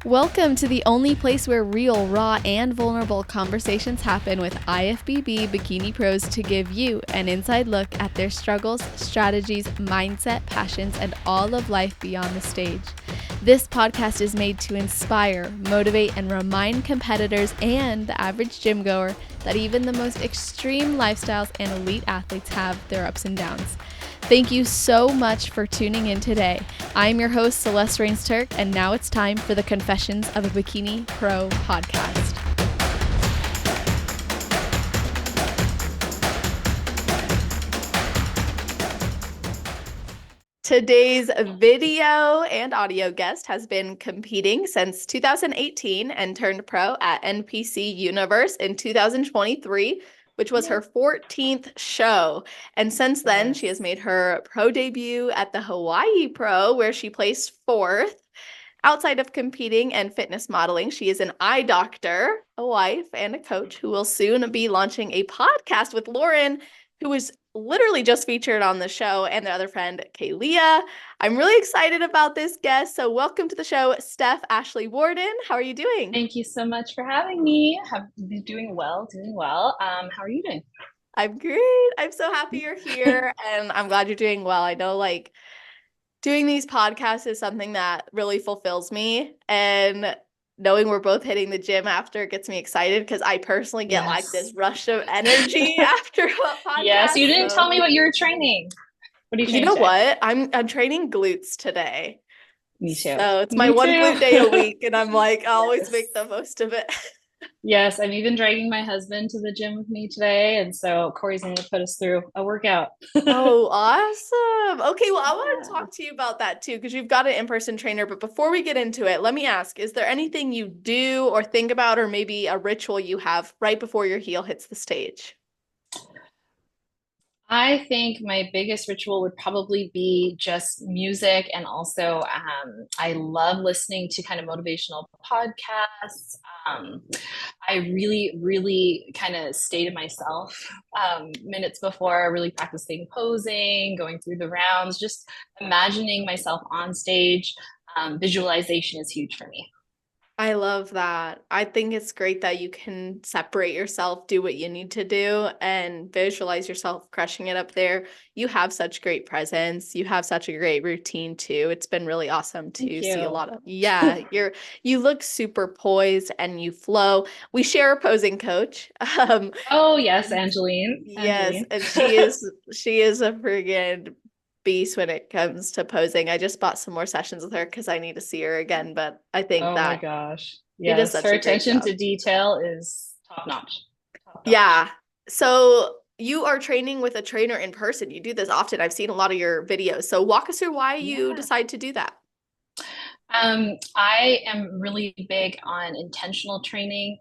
Welcome to the only place where real, raw, and vulnerable conversations happen with IFBB Bikini Pros to give you an inside look at their struggles, strategies, mindset, passions, and all of life beyond the stage. This podcast is made to inspire, motivate, and remind competitors and the average gym goer that even the most extreme lifestyles and elite athletes have their ups and downs. Thank you so much for tuning in today. I'm your host, Celeste Rains-Turk, and now it's time for the Confessions of a Bikini Pro podcast. Today's video and audio guest has been competing since 2018 and turned pro at NPC Universe in 2023, which was her 14th show. And since then, she has made her pro debut at the Hawaii Pro, where she placed 4th. Outside of competing and fitness modeling, she is an eye doctor, a wife, and a coach who will soon be launching a podcast with Lauren, who was literally just featured on the show, and their other friend, Kaylia. I'm really excited about this guest. So welcome to the show, Steph Ashley Warden. How are you doing? Thank you so much for having me. Doing well. How are you doing? I'm great. I'm so happy you're here, and I'm glad you're doing well. I know, doing these podcasts is something that really fulfills me, and knowing we're both hitting the gym after gets me excited because I personally get this rush of energy after a podcast. Yes, you didn't tell me what you were training. What are you training? You know what? I'm training glutes today. Me too. So it's my one glute day a week, and I'm like, I always make the most of it. Yes, I'm even dragging my husband to the gym with me today, and so Corey's going to put us through a workout. Oh, awesome. Okay, well, I want to talk to you about that too, because you've got an in-person trainer. But before we get into it, let me ask, is there anything you do or think about, or maybe a ritual you have right before your heel hits the stage? I think my biggest ritual would probably be just music. And also, I love listening to kind of motivational podcasts. I really kind of stay to myself minutes before, really practicing posing, going through the rounds, just imagining myself on stage. Visualization is huge for me. I love that. I think it's great that you can separate yourself, do what you need to do, and visualize yourself crushing it up there. You have such great presence. You have such a great routine too. It's been really awesome to see a lot of, you look super poised and you flow. We share a posing coach. Oh yes, Angeline. Yes, and she is a friggin' beast when it comes to posing. I just bought some more sessions with her because I need to see her again, but I think Oh my gosh. Yes, Her attention to detail is top notch. Yeah. So you are training with a trainer in person. You do this often. I've seen a lot of your videos. So walk us through why you decide to do that. I am really big on intentional training.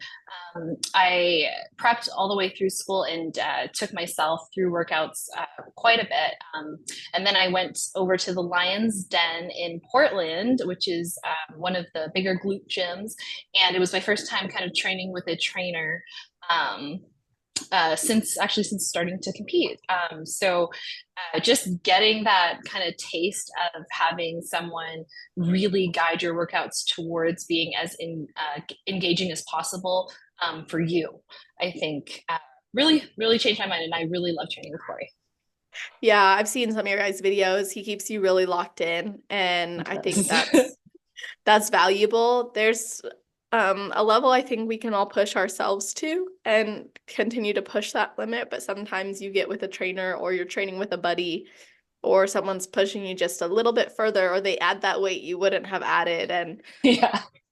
I prepped all the way through school and took myself through workouts quite a bit. And then I went over to the Lion's Den in Portland, which is one of the bigger glute gyms. And it was my first time kind of training with a trainer. Since starting to compete. So just getting that kind of taste of having someone really guide your workouts towards being as engaging as possible for you, I think really changed my mind, and I really love training with Corey. Yeah, I've seen some of your guys' videos. He keeps you really locked in, and I think that's valuable. There's a level I think we can all push ourselves to and continue to push that limit, but sometimes you get with a trainer or you're training with a buddy or someone's pushing you just a little bit further, or they add that weight you wouldn't have added. And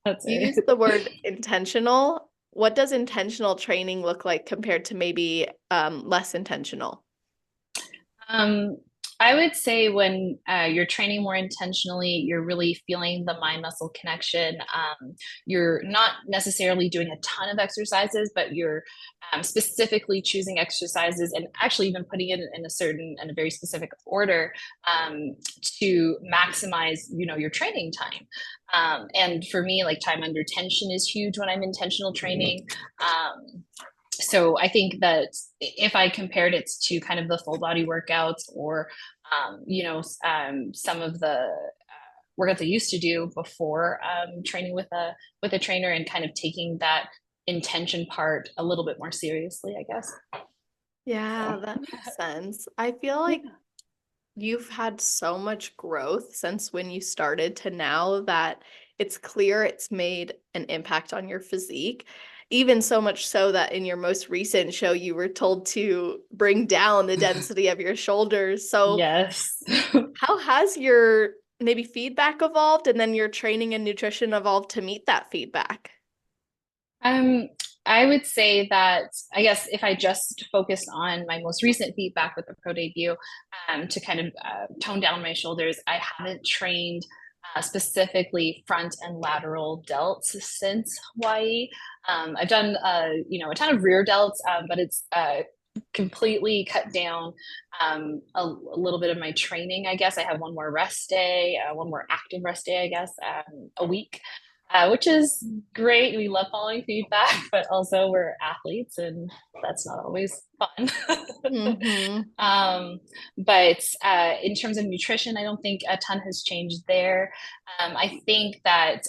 that's you use the word intentional. What does intentional training look like compared to maybe less intentional? I would say when you're training more intentionally, you're really feeling the mind muscle connection. You're not necessarily doing a ton of exercises, but you're specifically choosing exercises and actually even putting it in a very specific order to maximize, your training time. And for me, like time under tension is huge when I'm intentional training. So I think that if I compared it to kind of the full body workouts or, some of the workouts I used to do before training with a trainer, and kind of taking that intention part a little bit more seriously, I guess. Yeah, So that makes sense. I feel like yeah. you've had so much growth since when you started to now that it's clear it's made an impact on your physique. Even so much so that in your most recent show, you were told to bring down the density of your shoulders. So, Yes. how has your maybe feedback evolved and then your training and nutrition evolved to meet that feedback? Um, I would say that, I guess if I just focused on my most recent feedback with the pro debut, to kind of tone down my shoulders, I haven't trained specifically front and lateral delts since Hawaii. I've done, a ton of rear delts, but it's completely cut down a little bit of my training. I guess I have one more rest day, one more active rest day, I guess, a week, which is great. We love following feedback, but also we're athletes and that's not always fun. Mm-hmm. um, but in terms of nutrition, I don't think a ton has changed there. I think that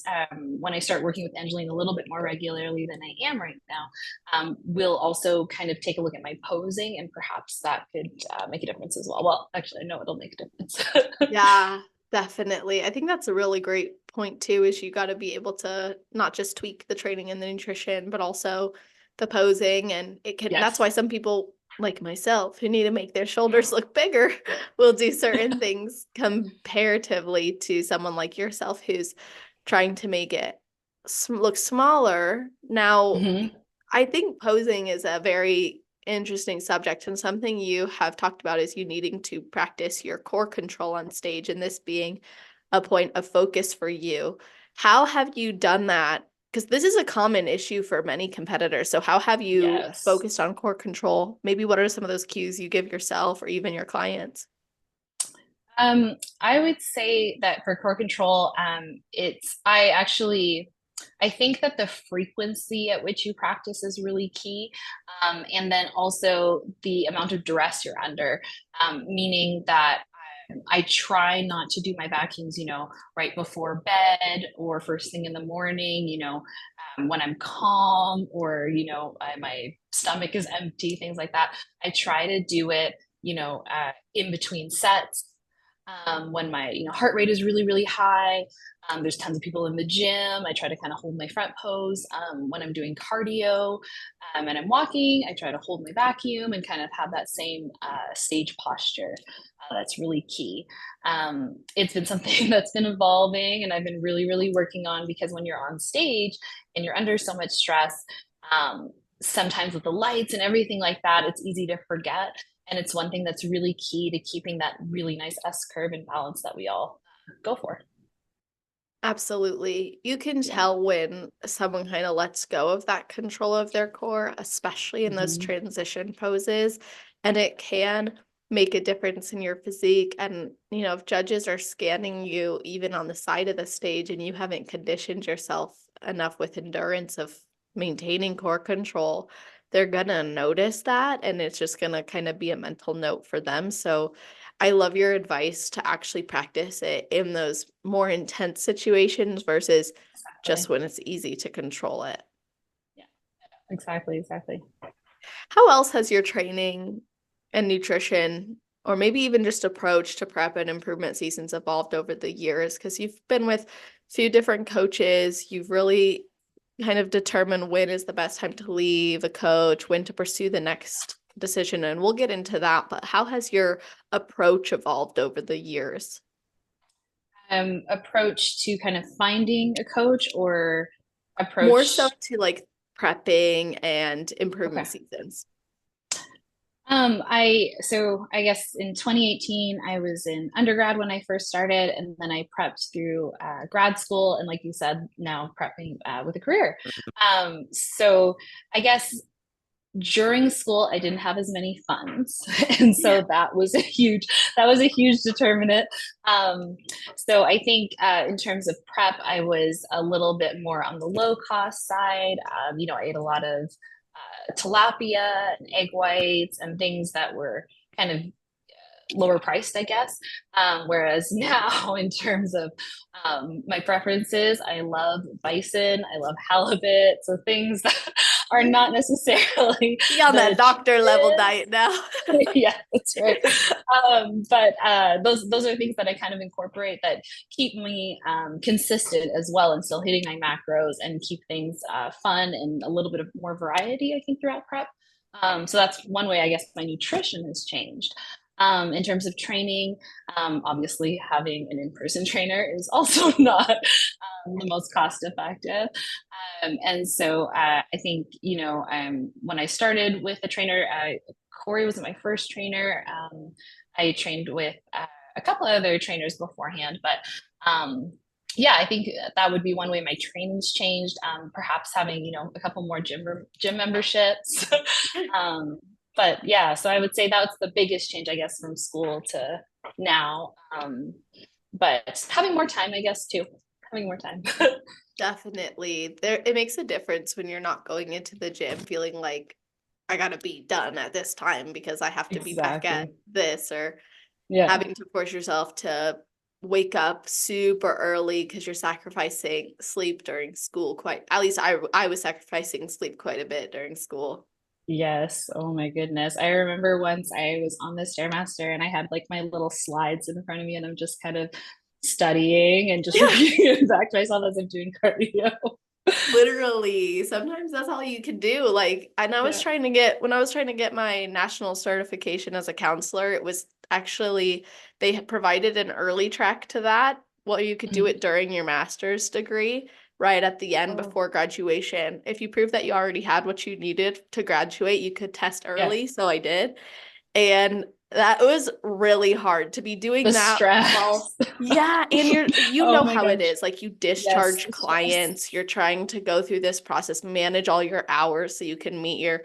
when I start working with Angeline a little bit more regularly than I am right now, we'll also kind of take a look at my posing, and perhaps that could make a difference as well. Well, actually, I know it'll make a difference. Yeah, definitely. I think that's a really great point too, is you got to be able to not just tweak the training and the nutrition, but also the posing. And it can, that's Yes. why some people like myself who need to make their shoulders look bigger will do certain things comparatively to someone like yourself who's trying to make it look smaller. Now, Mhm. I think posing is a very interesting subject, and something you have talked about is you needing to practice your core control on stage and this being a point of focus for you. How have you done that? Because this is a common issue for many competitors. So how have you Yes. focused on core control? Maybe what are some of those cues you give yourself or even your clients? I would say that for core control, I think that the frequency at which you practice is really key. And then also the amount of duress you're under, meaning that I try not to do my vacuums, right before bed or first thing in the morning, when I'm calm, or, my stomach is empty, things like that. I try to do it, in between sets, when my heart rate is really really high. There's tons of people in the gym. I try to kind of hold my front pose. When I'm doing cardio, and I'm walking, I try to hold my vacuum and kind of have that same stage posture. That's really key. It's been something that's been evolving, and I've been really really working on, because when you're on stage and you're under so much stress, um, sometimes with the lights and everything like that, it's easy to forget. And it's one thing that's really key to keeping that really nice S curve and balance that we all go for. Absolutely. You can Yeah. tell when someone kind of lets go of that control of their core, especially in those Mhm. transition poses, and it can make a difference in your physique. And, if judges are scanning you even on the side of the stage and you haven't conditioned yourself enough with endurance of maintaining core control, they're gonna notice that, and it's just gonna kind of be a mental note for them. So, I love your advice to actually practice it in those more intense situations versus just Exactly. when it's easy to control it. Yeah. Exactly. Exactly. How else has your training and nutrition, or maybe even just approach to prep and improvement seasons evolved over the years? Because you've been with a few different coaches, you've really kind of determined when is the best time to leave a coach, when to pursue the next decision, and we'll get into that. But how has your approach evolved over the years? Approach to kind of finding a coach, or More so approach. to like prepping and improvement Okay. seasons. I guess in 2018 I was in undergrad when I first started, and then I prepped through grad school, and like you said, now prepping with a career. So I guess during school I didn't have as many funds, and Yeah. so that was a huge determinant. Um, so I think in terms of prep, I was a little bit more on the low cost side. I ate a lot of tilapia and egg whites and things that were kind of lower priced, I guess. Whereas now, in terms of my preferences, I love bison, I love halibut, so things that are not necessarily Be on that the doctor level cheapest. diet now. Yeah, that's right. But those are things that I kind of incorporate that keep me consistent as well, and still hitting my macros and keep things fun and a little bit of more variety, I think, throughout prep. So that's one way I guess my nutrition has changed. In terms of training, obviously having an in-person trainer is also not the most cost effective. And so I think, when I started with a trainer, Corey was my first trainer. I trained with a couple of other trainers beforehand, but yeah, I think that would be one way my training's changed. Perhaps having, a couple more gym memberships. But yeah, so I would say that's the biggest change, I guess, from school to now. But having more time, I guess, too. Having more time. Definitely. It makes a difference when you're not going into the gym feeling like I gotta be done at this time because I have to be back at Exactly. this, or Yeah. having to force yourself to wake up super early because you're sacrificing sleep during school at least I was sacrificing sleep quite a bit during school. Yes. Oh my goodness. I remember once I was on the Stairmaster and I had like my little slides in front of me and I'm just kind of studying and just Yeah. repeating it back to myself as I'm doing cardio. Literally, sometimes that's all you can do. Like, and I was Yeah. trying to get, when I was trying to get my national certification as a counselor, it was actually, they had provided an early track to that. Well, you could do Mhm. it during your master's degree, right at the end Oh, before graduation. If you prove that you already had what you needed to graduate, you could test yeah. early. So I did. And that was really hard to be doing The that stress. while, yeah, and you Oh know my how it gosh. is. Like, you Yes, discharge the stress. clients, you're trying to go through this process, manage all your hours so you can meet your,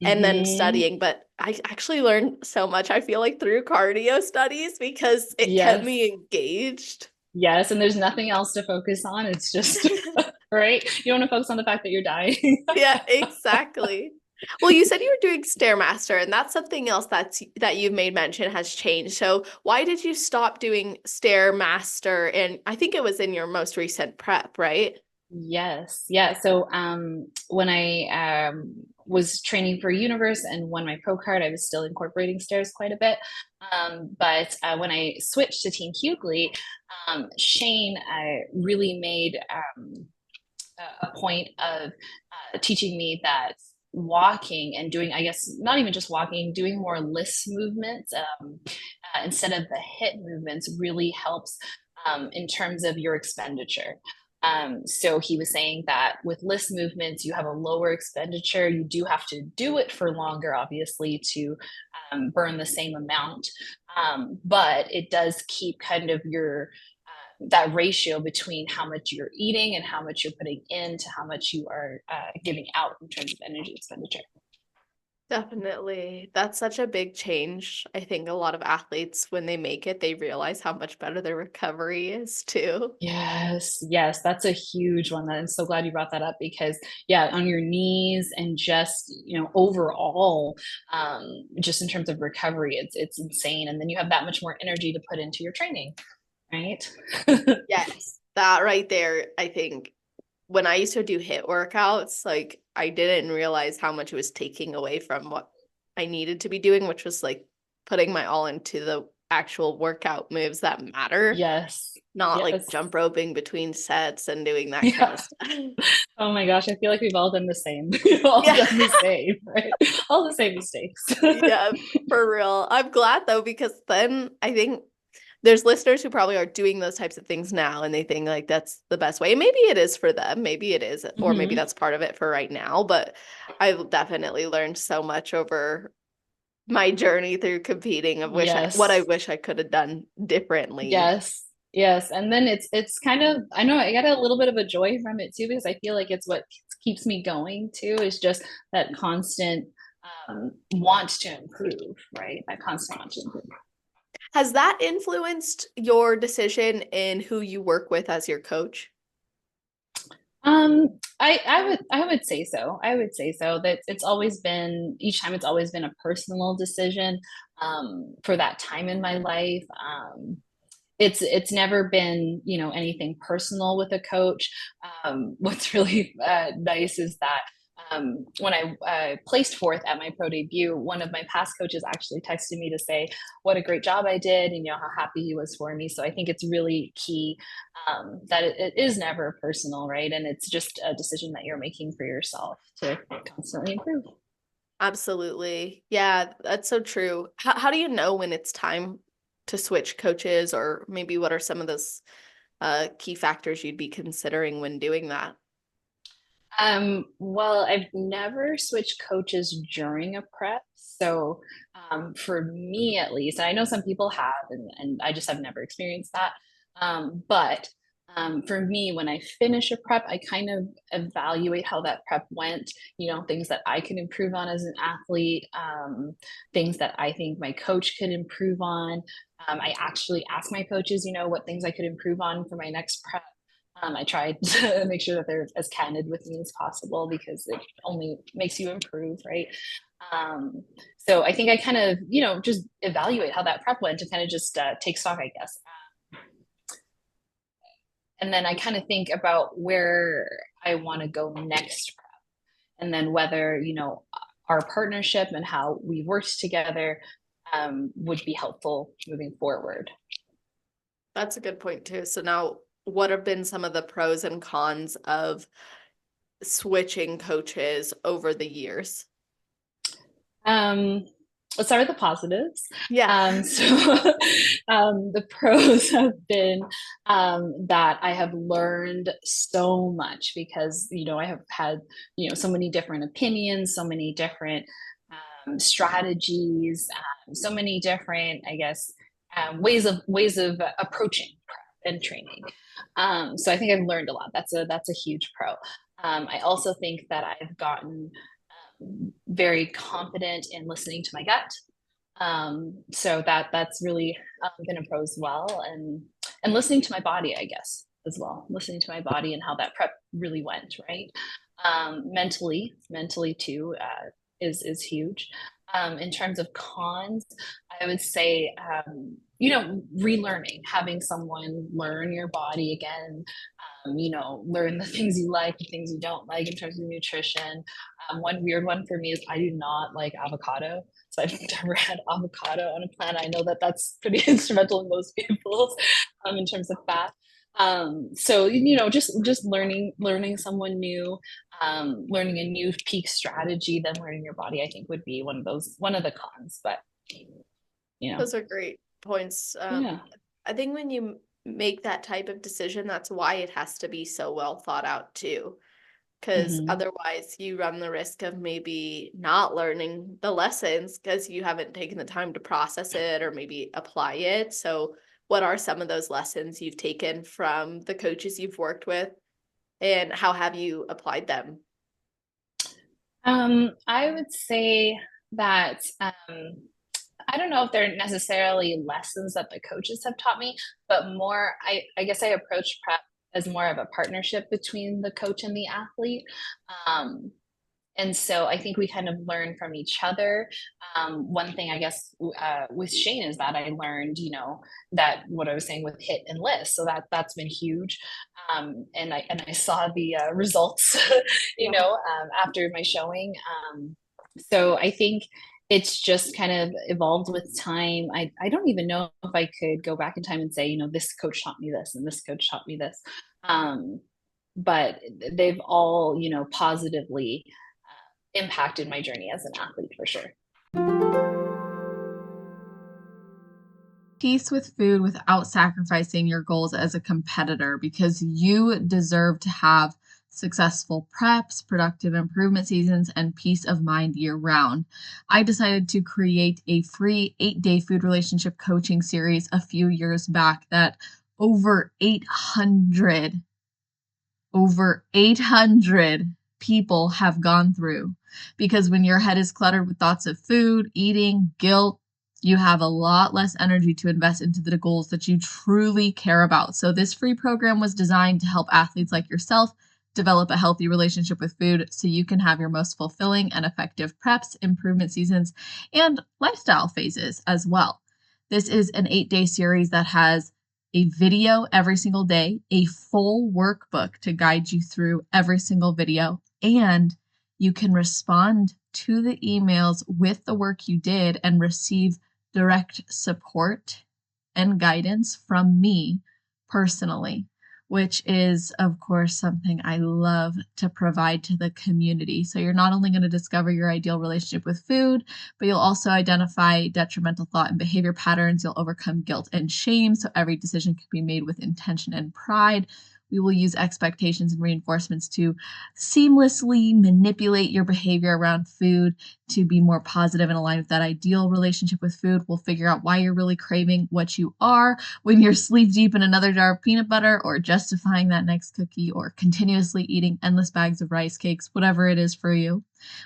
and then Hmm. studying. But I actually learned so much, I feel like, through cardio studies because it kept Yes. me engaged. Yes. And there's nothing else to focus on. It's just, right? You don't want to focus on the fact that you're dying. Yeah, exactly. Well, you said you were doing Stairmaster, and that's something else that you've made mention has changed. So why did you stop doing Stairmaster? And I think it was in your most recent prep, right? Yes. Yeah. So when I was training for Universe and won my pro card, I was still incorporating stairs quite a bit. But when I switched to Team Hughley, Shane really made a point of teaching me that walking and doing, I guess, not even just walking, doing more list movements instead of the hit movements really helps in terms of your expenditure. So he was saying that with list movements, you have a lower expenditure. You do have to do it for longer, obviously, to burn the same amount. But it does keep kind of your that ratio between how much you're eating and how much you're putting in to how much you are giving out in terms of energy expenditure. Definitely. That's such a big change. I think a lot of athletes, when they make it, they realize how much better their recovery is too. Yes, yes, that's a huge one. I'm so glad you brought that up because, yeah, on your knees and just, overall, just in terms of recovery, it's insane. And then you have that much more energy to put into your training, right? Yes, that right there, I think when I used to do hit workouts, like, I didn't realize how much it was taking away from what I needed to be doing, which was like putting my all into the actual workout moves that matter, Yes, not like yes, jump roping between sets and doing that kind of yeah. stuff. Oh my gosh, I feel like we've all done the same. We've all Yeah. done the same, right? All the same mistakes. Yeah, for real. I'm glad though, because then I think there's listeners who probably are doing those types of things now and they think like that's the best way. And maybe it is for them. Maybe it is, or maybe Hmm. that's part of it for right now. But I've definitely learned so much over my journey through competing of what I Yes. wish I could have done differently. Yes. Yes. And then it's kind of, I know I got a little bit of a joy from it too, because I feel like it's what keeps me going too, is just that constant want to improve, right? That constant want to improve. Has that influenced your decision in who you work with as your coach? I would say so. I would say so that it's always been each time it's always been a personal decision for that time in my life. It's never been, you know, anything personal with a coach. What's really nice is that when I placed fourth at my pro debut, one of my past coaches actually texted me to say what a great job I did and, you know, how happy he was for me. So I think it's really key that it is never personal, right? And it's just a decision that you're making for yourself to constantly improve. Absolutely. Yeah, that's so true. How do you know when it's time to switch coaches, or maybe what are some of those key factors you'd be considering when doing that? Well, I've never switched coaches during a prep. So, for me at least, I know some people have, and I just have never experienced that. But for me, when I finish a prep, I kind of evaluate how that prep went, you know, things that I can improve on as an athlete, things that I think my coach could improve on. I actually ask my coaches, you know, what things I could improve on for my next prep. I try to make sure that they're as candid with me as possible because it only makes you improve, right? Um, so I think I kind of, you know, just evaluate how that prep went to kind of just take stock, I guess. And then I kind of think about where I want to go next prep, and then whether, you know, our partnership and how we worked together would be helpful moving forward. That's a good point too. So now, what have been some of the pros and cons of switching coaches over the years? Um, let's start with the positives. Yeah. So the pros have been that I have learned so much because, you know, I have had, you know, so many different opinions, so many different strategies, so many different, I guess, ways of approaching prep and training. So I think I've learned a lot. That's a huge pro. I also think that I've gotten very confident in listening to my gut. So that's really been a pro as well, and listening to my body, I guess, as well. Listening to my body and how that prep really went, right? Mentally too, is huge. In terms of cons, I would say, you know, relearning, having someone learn your body again, you know, learn the things you like, the things you don't like in terms of nutrition. One weird one for me is I do not like avocado. So I've never had avocado on a planet. I know that that's pretty instrumental in most people's in terms of fat. So you know, just learning someone new, learning a new peak strategy, then learning your body, I think would be one of the cons. But you know, Those are great points. yeah. I think when you make that type of decision, that's why it has to be so well thought out too. Because Hmm. otherwise, you run the risk of maybe not learning the lessons because you haven't taken the time to process it or maybe apply it. So, what are some of those lessons you've taken from the coaches you've worked with, and how have you applied them? I would say that I don't know if they're necessarily lessons that the coaches have taught me, but more, I guess I approach prep as more of a partnership between the coach and the athlete. Um, and so I think we kind of learn from each other. One thing I guess with Shane is that I learned, you know, that what I was saying with hit and list. So that's been huge. And I saw the results, you Yeah. know, after my showing. So I think it's just kind of evolved with time. I don't even know if I could go back in time and say, you know, this coach taught me this and this coach taught me this. Um, but they've all, you know, positively impacted my journey as an athlete for sure. Peace with food without sacrificing your goals as a competitor because you deserve to have successful preps, productive improvement seasons, and peace of mind year round. I decided to create a free 8-day food relationship coaching series a few years back that over 800 over 800 people have gone through. Because when your head is cluttered with thoughts of food, eating, guilt, you have a lot less energy to invest into the goals that you truly care about. So, this free program was designed to help athletes like yourself develop a healthy relationship with food so you can have your most fulfilling and effective preps, improvement seasons, and lifestyle phases as well. This is an 8-day series that has a video every single day, a full workbook to guide you through every single video, and you can respond to the emails with the work you did and receive direct support and guidance from me personally, which is, of course, something I love to provide to the community. So you're not only going to discover your ideal relationship with food, but you'll also identify detrimental thought and behavior patterns. You'll overcome guilt and shame, so every decision can be made with intention and pride. We will use expectations and reinforcements to seamlessly manipulate your behavior around food to be more positive and aligned with that ideal relationship with food. We'll figure out why you're really craving what you are when you're sleep deep in another jar of peanut butter, or justifying that next cookie, or continuously eating endless bags of rice cakes, whatever it is for you.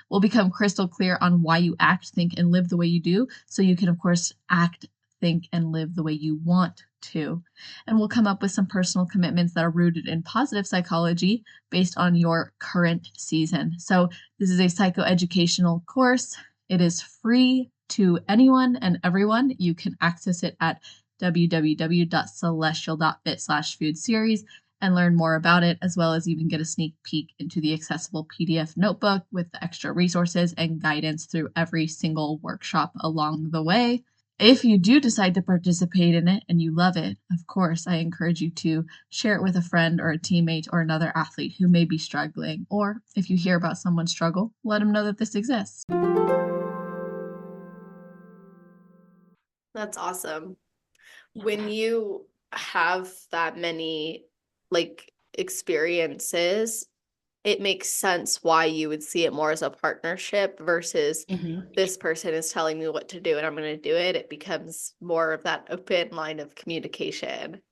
We'll become crystal clear on why you act, think, and live the way you do, so you can, of course, act, think, and live the way you want to. And we'll come up with some personal commitments that are rooted in positive psychology based on your current season. So this is a psychoeducational course. It is free to anyone and everyone. You can access it at www.celestial.fit/food series and learn more about it, as well as even get a sneak peek into the accessible PDF notebook with the extra resources and guidance through every single workshop along the way. If you do decide to participate in it and you love it, of course, I encourage you to share it with a friend or a teammate or another athlete who may be struggling. Or if you hear about someone's struggle, let them know that this exists. That's awesome. When you have that many experiences, it makes sense why you would see it more as a partnership versus this person is telling me what to do and I'm going to do it. It becomes more of that open line of communication.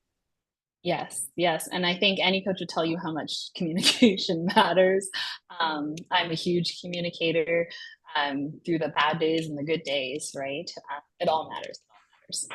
Yes. And I think any coach would tell you how much communication matters. I'm a huge communicator through the bad days and the good days, right? It all matters.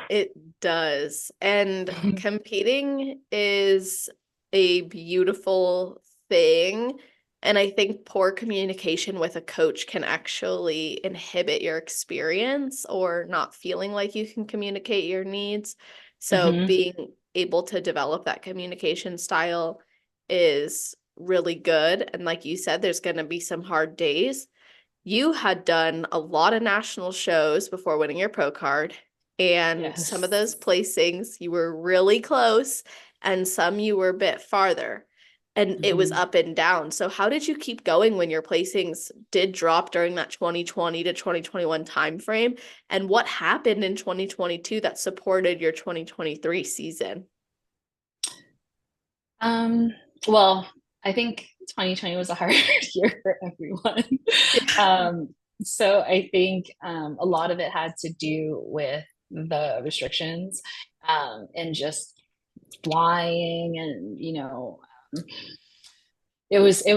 It does. And competing is a beautiful thing. And I think poor communication with a coach can actually inhibit your experience or not feeling like you can communicate your needs. So being able to develop that communication style is really good. And like you said, there's going to be some hard days. You had done a lot of national shows before winning your pro card. And some of those placings, you were really close, and some you were a bit farther. And it was up and down. So how did you keep going when your placings did drop during that 2020 to 2021 timeframe? And what happened in 2022 that supported your 2023 season? Well, I think 2020 was a hard year for everyone. So I think a lot of it had to do with the restrictions and just flying, and it was a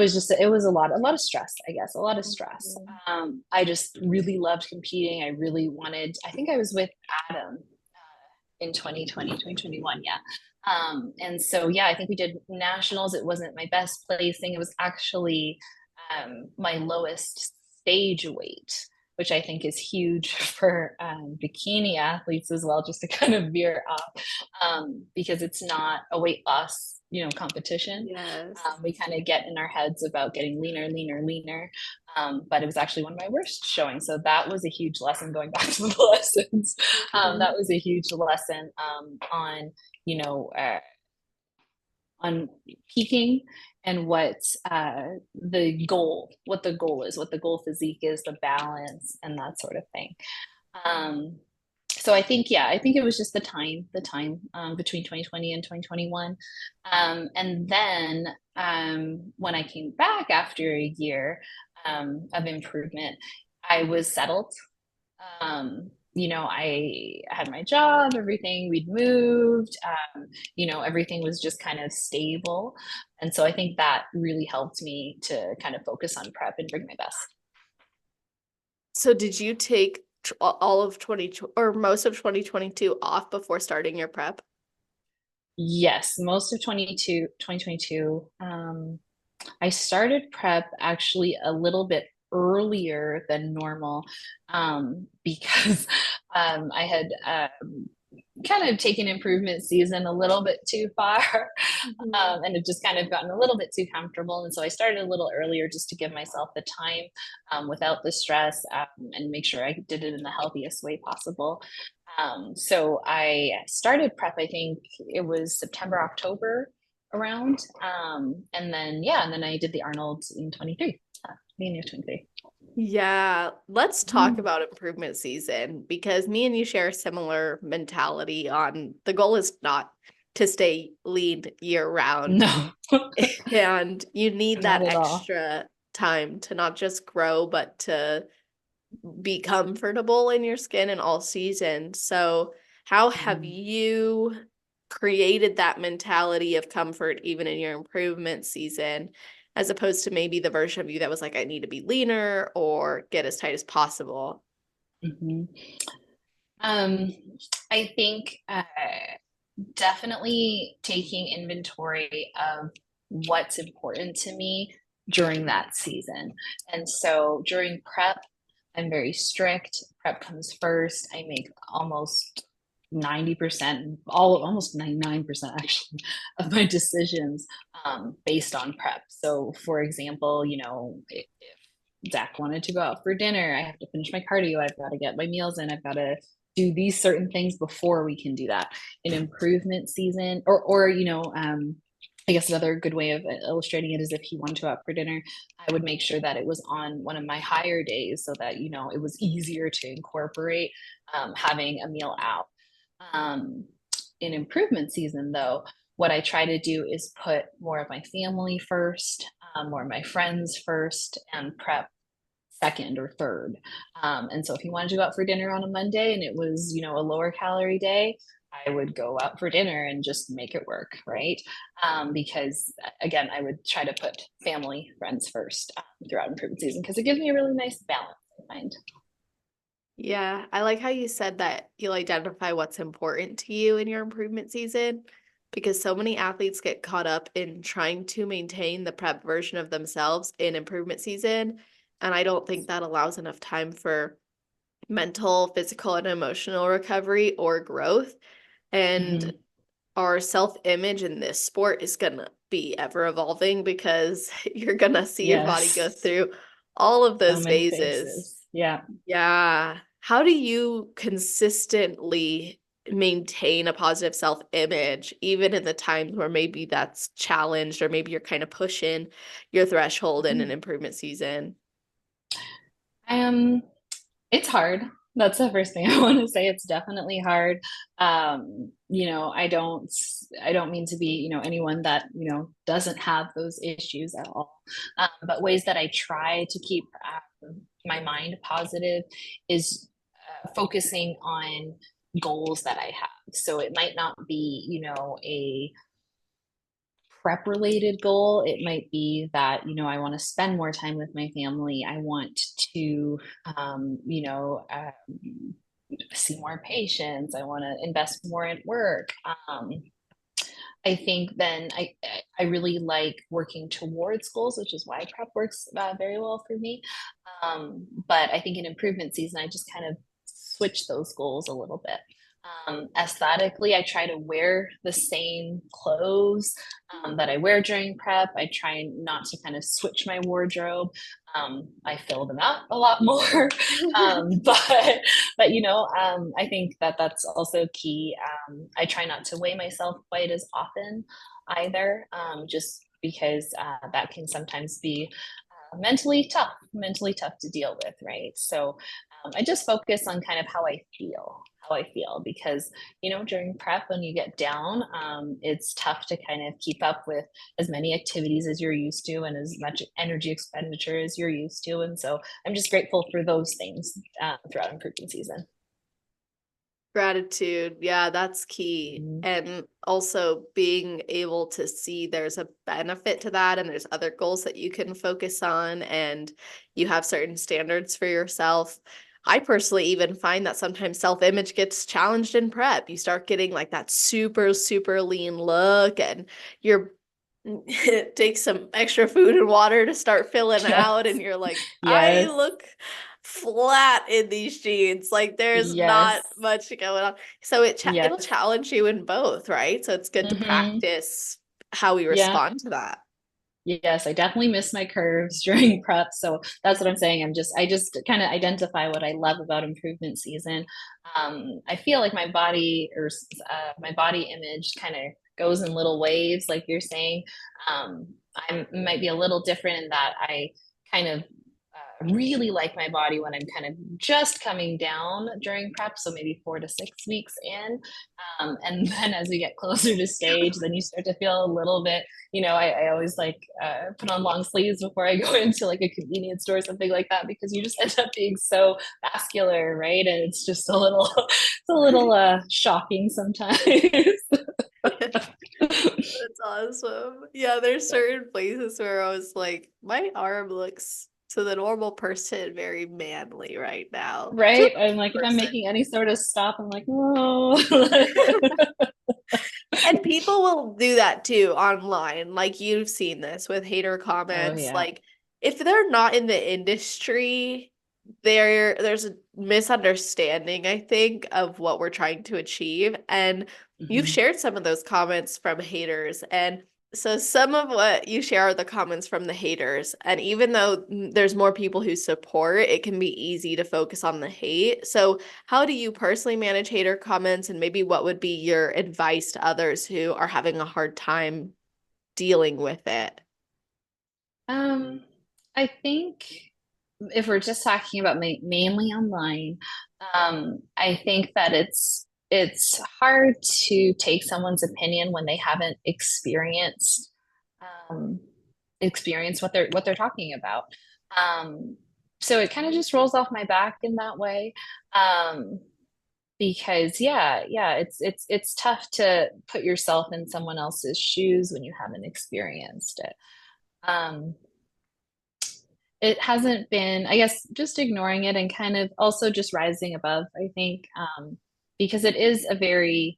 lot of stress, I guess, a lot of stress. I just really loved competing. I think I was with Adam in 2021. And so I think we did nationals. It wasn't my best placing. It was actually my lowest stage weight, which I think is huge for bikini athletes as well, just to kind of veer up, because it's not a weight loss, competition. Yes. We kind of get in our heads about getting leaner. But it was actually one of my worst showings. So that was a huge lesson, going back to the lessons. That was a huge lesson on peaking and what the goal is, what the goal physique is, the balance, and that sort of thing. So I think it was just the time between 2020 and 2021. And then when I came back after a year of improvement, I was settled. I had my job, everything, we'd moved, everything was just kind of stable. And so I think that really helped me to kind of focus on prep and bring my best. So did you take all of 20 or most of 2022 off before starting your prep? Yes, most of 2022. I started prep actually a little bit earlier than normal, because I had kind of taken improvement season a little bit too far, and have just kind of gotten a little bit too comfortable. And so I started a little earlier just to give myself the time, without the stress, and make sure I did it in the healthiest way possible. So I started prep, I think it was September, October around. And then, yeah, and then I did the Arnold in 23, beginning of 23. Yeah, let's talk about improvement season, because me and you share a similar mentality on the goal is not to stay lean year round. No, And you need that not at all. extra time to not just grow, but to be comfortable in your skin in all seasons. So how have you created that mentality of comfort even in your improvement season, as opposed to maybe the version of you that was like, I need to be leaner or get as tight as possible? Mhm. I think definitely taking inventory of what's important to me during that season. And so during prep, I'm very strict. Prep comes first. I make almost 90%, almost 99% actually, of my decisions, based on prep. So for example, if Zach wanted to go out for dinner, I have to finish my cardio. I've got to get my meals in. I've got to do these certain things before we can do that. In improvement season, I guess another good way of illustrating it is if he wanted to go out for dinner, I would make sure that it was on one of my higher days so that, it was easier to incorporate, having a meal out. Um, in improvement season, though, what I try to do is put more of my family first, more of my friends first, and prep second or third. And so if he wanted to go out for dinner on a Monday and it was, a lower calorie day, I would go out for dinner and just make it work, right? Because again, I would try to put family, friends first, throughout improvement season, because it gives me a really nice balance, I find. Yeah, I like how you said that you'll identify what's important to you in your improvement season, because so many athletes get caught up in trying to maintain the prep version of themselves in improvement season. And I don't think that allows enough time for mental, physical, and emotional recovery or growth. And Mhm. our self-image in this sport is gonna be ever evolving, because you're gonna see your body go Yes. through all of So those many phases. phases. Yeah. Yeah. How do you consistently maintain a positive self-image, even in the times where maybe that's challenged, or maybe you're kind of pushing your threshold in an Mhm. improvement season? Um, it's hard. That's the first thing I want to say. It's definitely hard. I don't mean to be, anyone that, doesn't have those issues at all. But ways that I try to keep my mind positive is focusing on goals that I have. So it might not be, a prep related goal. It might be that, I want to spend more time with my family. I want to, see more patients. I want to invest more in work. I think then I really like working towards goals, which is why prep works very well for me. But I think in improvement season, I just kind of switch those goals a little bit. Aesthetically, I try to wear the same clothes that I wear during prep. I try not to kind of switch my wardrobe. I fill them out a lot more, but I think that that's also key. I try not to weigh myself quite as often either, just because that can sometimes be mentally tough to deal with, right? So I just focus on kind of how I feel, because during prep when you get down, it's tough to kind of keep up with as many activities as you're used to and as much energy expenditure as you're used to. And so I'm just grateful for those things throughout improvement season. Gratitude. Yeah, that's key. Mhm. And also being able to see there's a benefit to that, and there's other goals that you can focus on, and you have certain standards for yourself. I personally even find that sometimes self-image gets challenged in prep. You start getting like that super, super lean look, and your Take some extra food and water to start filling out, and you're like, I Yes. look flat in these jeans. Like there's not Yes. much going on. So it'll Yes. challenge you in both, right? So it's good to practice how we Yeah. respond to that. Yes, I definitely miss my curves during prep. So that's what I'm saying. I just kind of identify what I love about improvement season. I feel like my body or my body image kind of goes in little waves, like you're saying. I might be a little different in that I kind of really like my body when I'm kind of just coming down during prep, so maybe 4 to 6 weeks in. And then as we get closer to stage, then you start to feel a little bit, I always like put on long sleeves before I go into like a convenience store or something like that, because you just end up being so vascular, right? And it's just a little shocking sometimes. That's awesome. Yeah, there's certain places where I was like, my arm looks to the normal person very manly right now. To Right? I'm the like, if I'm person. making any sort of stop, I'm like, whoa. And people will do that too online. Like you've seen this with hater Oh comments. yeah. Like if they're not in the industry, there's a misunderstanding, I think, of what we're trying to achieve. And you've Mhm. shared some of those comments from haters. And so some of what you share are the comments from the haters. And even though there's more people who support, it can be easy to focus on the hate. So how do you personally manage hater comments, and maybe what would be your advice to others who are having a hard time dealing with it? Um, I think if we're just talking about mainly online, I think that it's hard to take someone's opinion when they haven't um, experienced what they're talking about. Um, so it kind of just rolls off my back in that way. Um, because yeah, it's tough to put yourself in someone else's shoes when you haven't experienced it. Um, it hasn't been, I guess, just ignoring it and kind of also just rising above, I think, because it is a very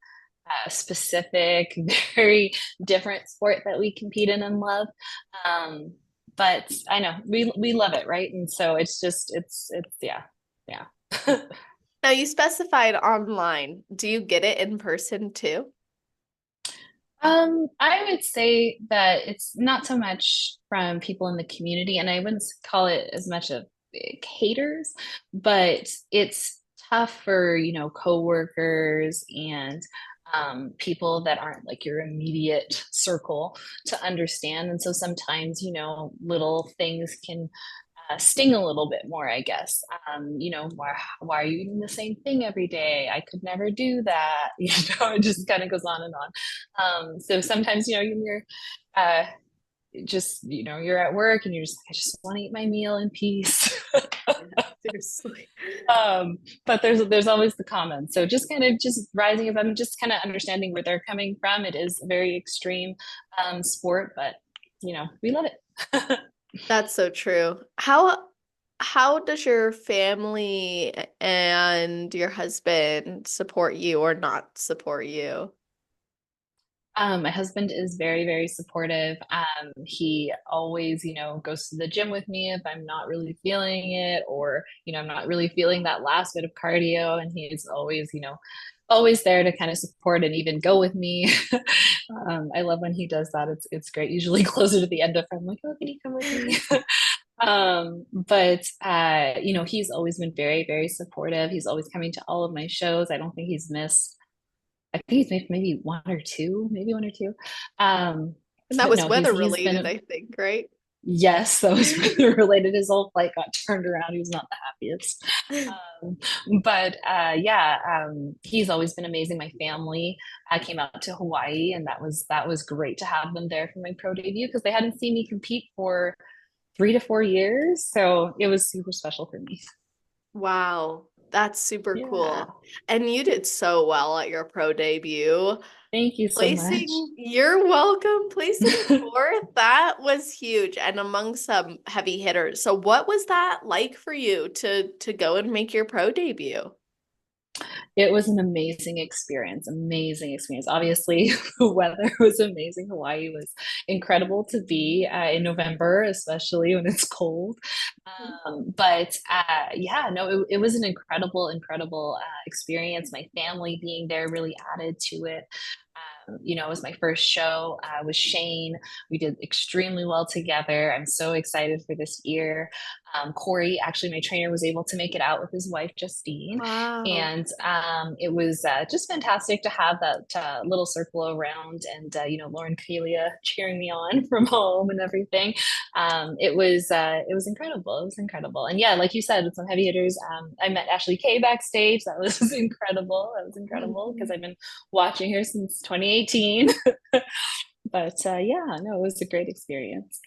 specific, very different sport that we compete in and love. Um, but I know we love it, right? And so it's yeah. Now, you specified online. Do you get it in person too? I would say that it's not so much from people in the community, and I wouldn't call it as much of haters, but it's tough for, coworkers and people that aren't like your immediate circle to understand. And so sometimes, little things can sting a little bit more, I guess. Why are you eating the same thing every day? I could never do that. It just kind of goes on and on. So sometimes, you're uh, you're at work and you're just like, I just want to eat my meal in peace. Seriously. But there's always the comments. So just kind of just rising above and just kind of understanding where they're coming from. It is a very extreme sport, but we love it. That's so true. How does your family and your husband support you or not support you? My husband is very, very supportive. He always, goes to the gym with me if I'm not really feeling it, or, I'm not really feeling that last bit of cardio. And he's always, always there to kind of support and even go with me. I love when he does that. It's great. Usually closer to the end of, I'm like, oh, can you come with me? But he's always been very, very supportive. He's always coming to all of my shows. I don't think he's missed. I think he's made maybe one or two, maybe one or two. And that But was no, weather he's related, been, I think, right? yes, that was weather related. His whole flight got turned around. He was not the happiest. Um, but yeah, he's always been amazing. My family came out to Hawaii, and that was great to have them there for my pro debut, because they hadn't seen me compete for 3 to 4 years. So it was super special for me. Wow, that's super Yeah. cool. And you did so well at your pro debut. Thank you so much. You're welcome. Placing fourth, that was huge and among some heavy hitters. So what was that like for you to go and make your pro debut? It was an amazing experience, amazing experience. Obviously, the weather was amazing. Hawaii was incredible to be in November, especially when it's cold. But yeah, no, it was an incredible, incredible experience. My family being there really added to it. It was my first show with Shane. We did extremely well together. I'm so excited for this year. Corey, actually, my trainer, was able to make it out with his wife, Justine. Wow. And it was just fantastic to have that little circle around and, Lauren, Kaylia cheering me on from home and everything. It was incredible. It was incredible. And yeah, like you said, with some heavy hitters, I met Ashley Kay backstage. That was incredible. That was incredible because I've been watching her since 2018. But yeah, no, it was a great experience.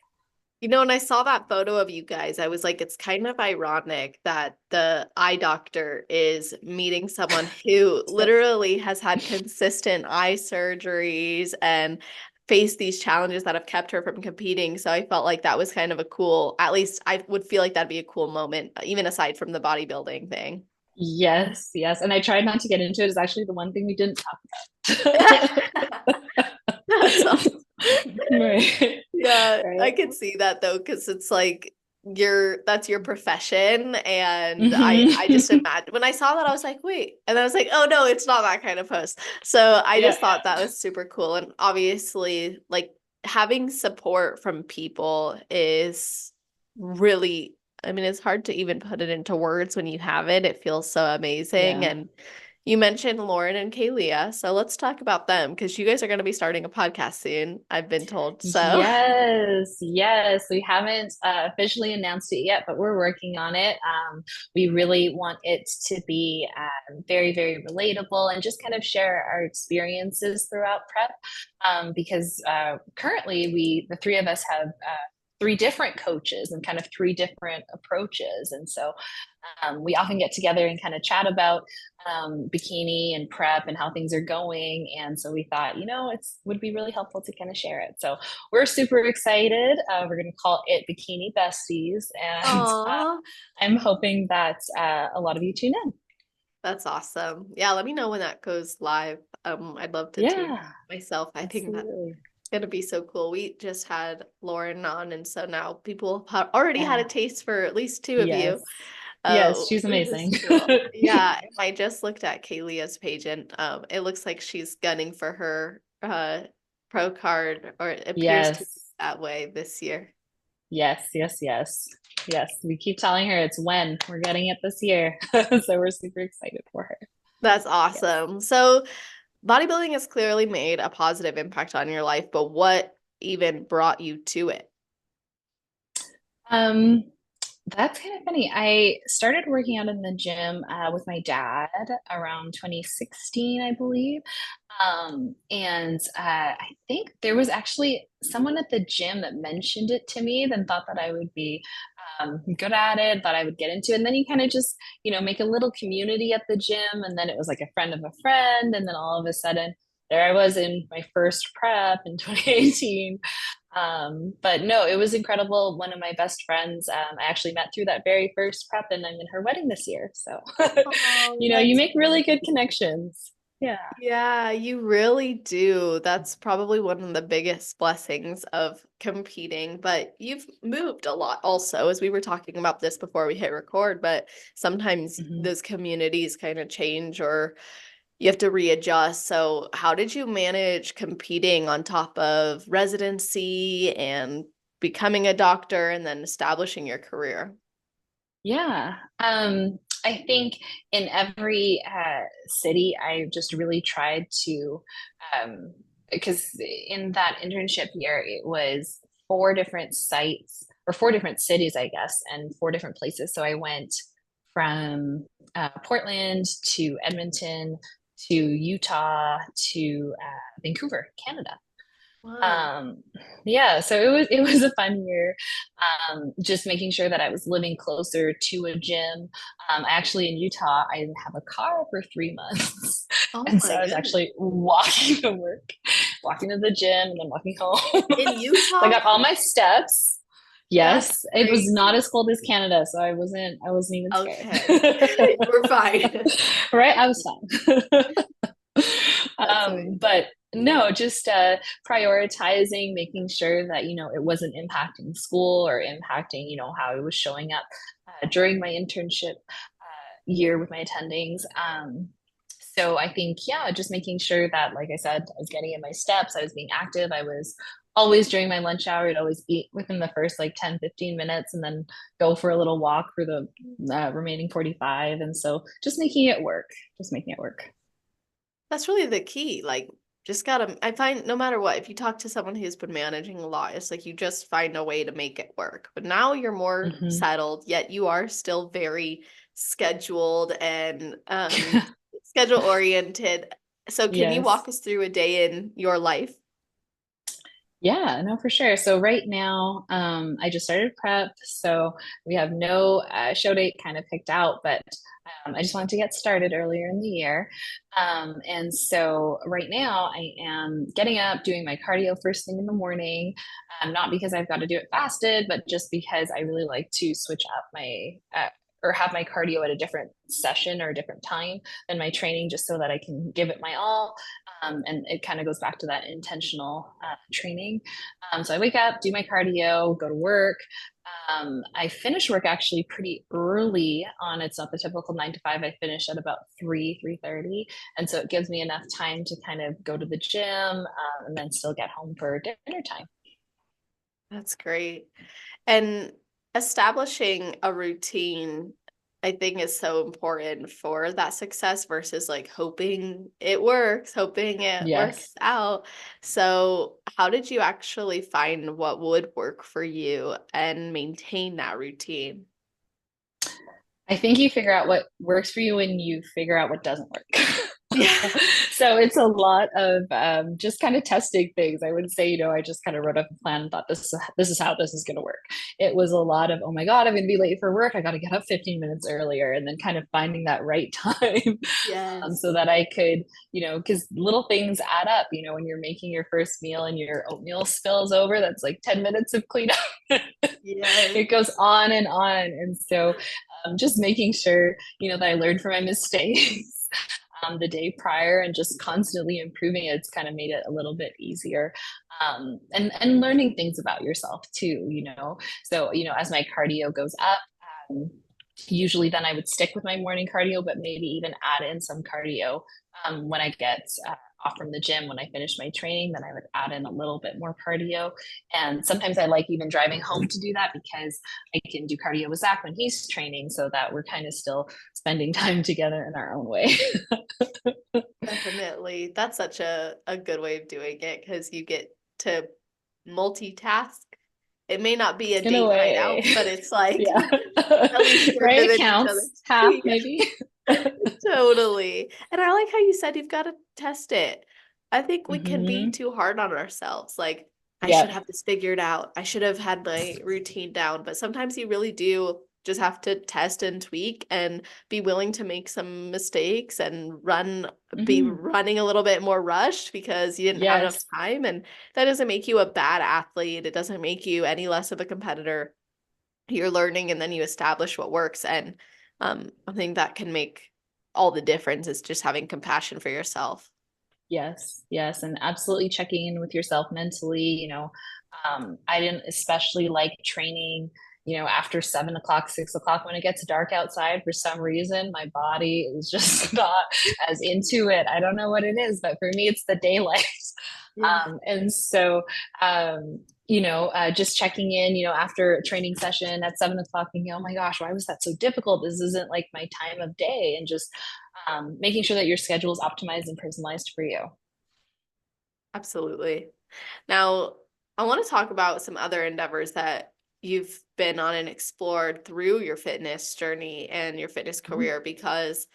When I saw that photo of you guys, I was like, it's kind of ironic that the eye doctor is meeting someone who literally has had consistent eye surgeries and faced these challenges that have kept her from competing. So I felt like that was kind of a cool, at least I would feel like that'd be a cool moment, even aside from the bodybuilding thing. Yes, yes. And I tried not to get into it. It's actually the one thing we didn't talk about. That's awesome. Right. Yeah, Right. I can see that though, because it's like that's your profession. And Mhm. I just imagine when I saw that, I was like, wait. And I was like, oh no, it's not that kind of post. So I Yeah. just thought that was super cool. And obviously, like having support from people is really, I mean, it's hard to even put it into words when you have it. It feels so amazing. Yeah. And you mentioned Lauren and Kaylia, so let's talk about them because you guys are going to be starting a podcast soon, I've been told. So Yes, yes. We haven't officially announced it yet, but we're working on it. We really want it to be very, very relatable and just kind of share our experiences throughout prep. Because currently, the three of us have three different coaches and kind of three different approaches. And so we often get together and kind of chat about bikini and prep and how things are going. And so we thought, it would be really helpful to kind of share it. So we're super excited. We're going to call it Bikini Besties. And I'm hoping that a lot of you tune in. That's awesome. Yeah, let me know when that goes live. I'd love to tune in myself. I think that's gonna be so cool. We just had Lauren on, and so now people have already had a taste for at least two of you. Yes, she's amazing. Cool. Yeah, I just looked at Kaylia's page, and it looks like she's gunning for her pro card, or it appears to be that way this year. Yes. We keep telling her it's when we're getting it this year. So we're super excited for her. That's awesome. Yes. So bodybuilding has clearly made a positive impact on your life, but what even brought you to it? That's kind of funny. I started working out in the gym with my dad around 2016, I believe. And I think there was actually someone at the gym that mentioned it to me, then thought that I would be good at it, thought I would get into it. And then you kind of just, make a little community at the gym. And then it was like a friend of a friend. And then all of a sudden, there I was in my first prep in 2018. But no, it was incredible. One of my best friends, I actually met through that very first prep, and I'm in her wedding this year. So, you make really good connections. Yeah. Yeah, you really do. That's probably one of the biggest blessings of competing, but you've moved a lot also, as we were talking about this before we hit record, but sometimes those communities kind of change or you have to readjust. So how did you manage competing on top of residency and becoming a doctor and then establishing your career? Yeah. I think in every city, I just really tried to, because in that internship year, it was 4 different sites or 4 different cities, I guess, and 4 different places. So I went from Portland to Edmonton to Utah to Vancouver, Canada. Wow. Yeah, so it was a fun year. Just making sure that I was living closer to a gym. Actually in Utah, I didn't have a car for 3 months. Oh And so my I was goodness. actually walking to work, walking to the gym, and then walking home. In Utah? So I got all my steps. Yes, That's it was not crazy. as cold as Canada, so I wasn't even Okay. scared. We're fine. Right? I was fine. That's amazing. But no, just prioritizing, making sure that, it wasn't impacting school or impacting, how I was showing up during my internship year with my attendings. So I think, yeah, just making sure that, like I said, I was getting in my steps, I was being active, I was always during my lunch hour, I'd always eat within the first like 10, 15 minutes and then go for a little walk for the remaining 45. And so just making it work, just making it work. That's really the key. Like, just gotta, I find no matter what, if you talk to someone who's been managing a lot, it's like you just find a way to make it work. But now you're more Mhm. settled, yet you are still very scheduled and schedule oriented. So can you Yes. walk us through a day in your life? Yeah, no, for sure. So right now, I just started prep, so we have no show date kind of picked out, but I just wanted to get started earlier in the year. And so right now, I am getting up, doing my cardio first thing in the morning, not because I've got to do it fasted, but just because I really like to switch up my or have my cardio at a different session or a different time than my training, just so that I can give it my all. And it kind of goes back to that intentional training. So I wake up, do my cardio, go to work. I finish work actually pretty early on. It's not the typical 9 to 5. I finish at about 3:30. And so it gives me enough time to kind of go to the gym and then still get home for dinner time. That's great. And establishing a routine, I think, is so important for that success versus like hoping it works, hoping it works Yes. out. So, how did you actually find what would work for you and maintain that routine? I think you figure out what works for you when you figure out what doesn't work. Yeah. So it's a lot of just kind of testing things. I would say, I just kind of wrote up a plan and thought this is how this is going to work. It was a lot of, oh my God, I'm going to be late for work. I got to get up 15 minutes earlier, and then kind of finding that right time Yes. so that I could, because little things add up. When you're making your first meal and your oatmeal spills over, that's like 10 minutes of cleanup. Yes. It goes on and on. And so just making sure, that I learned from my mistakes the day prior and just constantly improving it. It's kind of made it a little bit easier. And learning things about yourself too, So, as my cardio goes up, usually then I would stick with my morning cardio, but maybe even add in some cardio when I get off from the gym. When I finish my training, then I would add in a little bit more cardio. And sometimes I like even driving home to do that because I can do cardio with Zach when he's training, so that we're kind of still spending time together in our own way. Definitely. That's such a good way of doing it because you get to multitask. It may not be a In a date night way. out, but it's like Yeah. at least you're Right? It within each counts. other's. Half, Yeah, maybe. totally. And I like how you said you've got to test it. I think we can be Hmm. too hard on ourselves. Like, I should Yep. have this figured out. I should have had my routine down. But sometimes you really do just have to test and tweak and be willing to make some mistakes and be Hmm. running a little bit more rushed because you didn't have enough Yes. time. And that doesn't make you a bad athlete. It doesn't make you any less of a competitor. You're learning and then you establish what works. And I think that can make all the difference is just having compassion for yourself. Yes, yes, and absolutely checking in with yourself mentally. I didn't especially like training, after 7 o'clock, 6 o'clock when it gets dark outside. For some reason, my body is just not as into it. I don't know what it is, but for me, it's the daylight. Yeah. And so, just checking in, after a training session at 7 o'clock, thinking, oh my gosh, why was that so difficult? This isn't like my time of day. And just making sure that your schedule is optimized and personalized for you. Absolutely. Now, I want to talk about some other endeavors that you've been on and explored through your fitness journey and your fitness Mhm. career because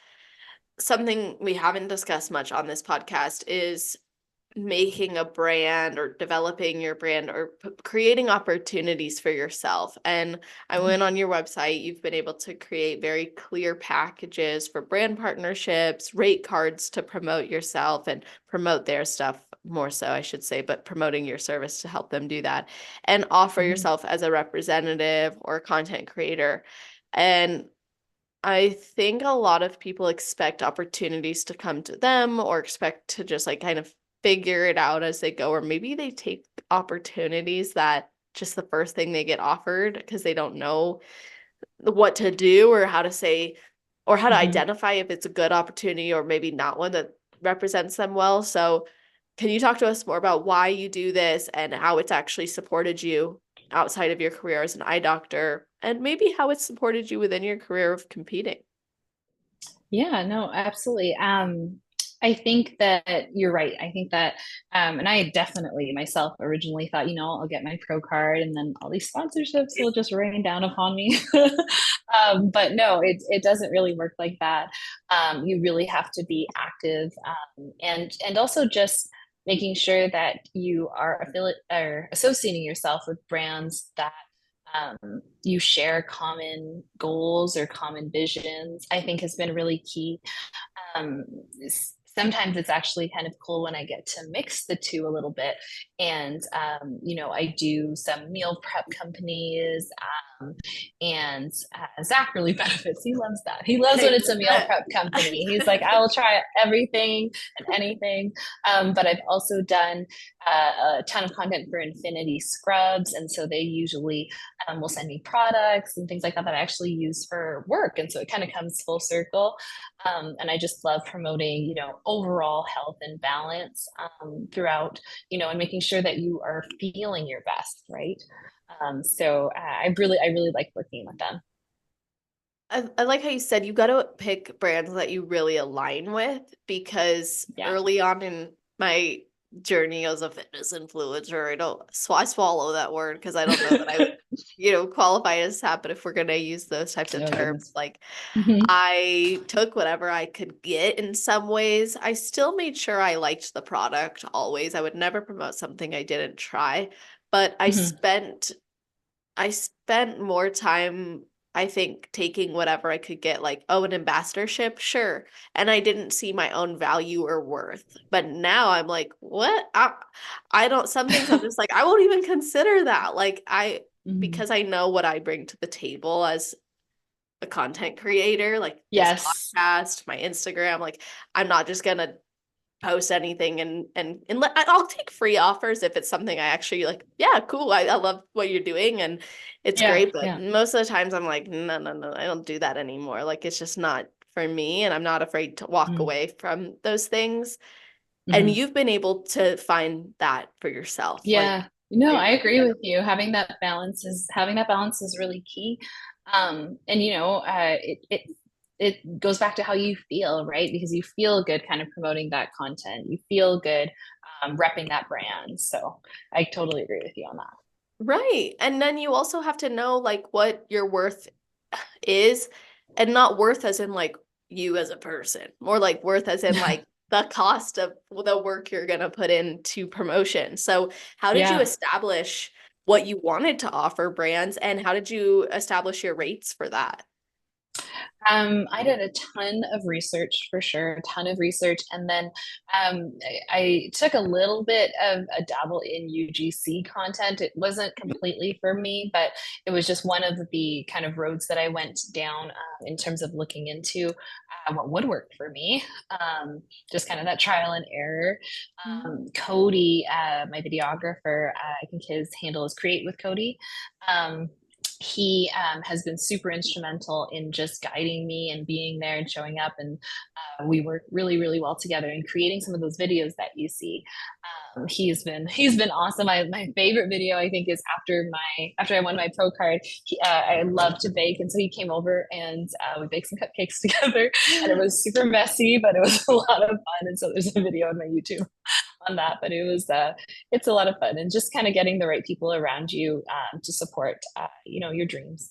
something we haven't discussed much on this podcast is making a brand or developing your brand or creating opportunities for yourself. And I Mhm. went on your website, you've been able to create very clear packages for brand partnerships, rate cards to promote yourself and promote their stuff more so, I should say, but promoting your service to help them do that and offer Mhm. yourself as a representative or content creator. And I think a lot of people expect opportunities to come to them or expect to just like kind of figure it out as they go, or maybe they take opportunities that just the first thing they get offered because they don't know what to do or how to say or how to Mhm. identify if it's a good opportunity or maybe not one that represents them well. So, can you talk to us more about why you do this and how it's actually supported you outside of your career as an eye doctor and maybe how it's supported you within your career of competing? Yeah, no, absolutely. I think that you're right. I think that, and I definitely myself originally thought, I'll get my pro card and then all these sponsorships will just rain down upon me. But no, it doesn't really work like that. You really have to be active, and also just making sure that you are affiliate or associating yourself with brands that you share common goals or common visions, I think has been really key. um, Sometimes it's actually kind of cool when I get to mix the two a little bit. And, I do some meal prep companies, and Zach really benefits. He loves that. He loves when it's a meal prep company. He's like, I will try everything and anything. But I've also done a ton of content for Infinity Scrubs. And so they usually will send me products and things like that that I actually use for work. And so it kind of comes full circle. And I just love promoting, overall health and balance throughout, and making sure that you are feeling your best, right? So I really like working with them. I like how you said you got to pick brands that you really align with because Yeah. early on in my journey as a fitness influencer, I swallow that word because I don't know that I would, qualify as that. But if we're gonna use those types of Oh, terms, goodness. like Mhm. I took whatever I could get in some ways. I still made sure I liked the product always. I would never promote something I didn't try, but Mhm. I spent more time, I think, taking whatever I could get, like, oh, an ambassadorship, sure. And I didn't see my own value or worth. But now I'm like, what? I don't, some things I'm just like, I won't even consider that. Mhm. Because I know what I bring to the table as a content creator, like this Yes. podcast, my Instagram, like, I'm not just gonna post anything I'll take free offers if it's something I actually like. Yeah, cool. I love what you're doing and it's Yeah. great. But Yeah. most of the times I'm like, no, no, no, I don't do that anymore. Like it's just not for me. And I'm not afraid to walk Mm. away from those things. And Mhm. you've been able to find that for yourself. Like, Yeah. No, are I you- agree with you. Having that balance is really key. And it goes back to how you feel, right? Because you feel good kind of promoting that content. You feel good repping that brand. So I totally agree with you on that. right. And then you also have to know like what your worth is, and not worth as in like you as a person, more like worth as in like the cost of the work you're going to put into promotion. So, how did you Yeah. establish what you wanted to offer brands and how did you establish your rates for that? I did a ton of research for sure, a ton of research. And then I took a little bit of a dabble in UGC content. It wasn't completely for me, but it was just one of the kind of roads that I went down in terms of looking into what would work for me. Just kind of that trial and error. Cody, my videographer, I think his handle is Create with Cody. Um, he has been super instrumental in just guiding me and being there and showing up, and we work really really well together in creating some of those videos that you see. He's been awesome. My favorite video I think is after I won my pro card. I love to bake, and so he came over and we baked some cupcakes together, and it was super messy, but it was a lot of fun. And so there's a video on my YouTube on that, but it's a lot of fun, and just kind of getting the right people around you to support your dreams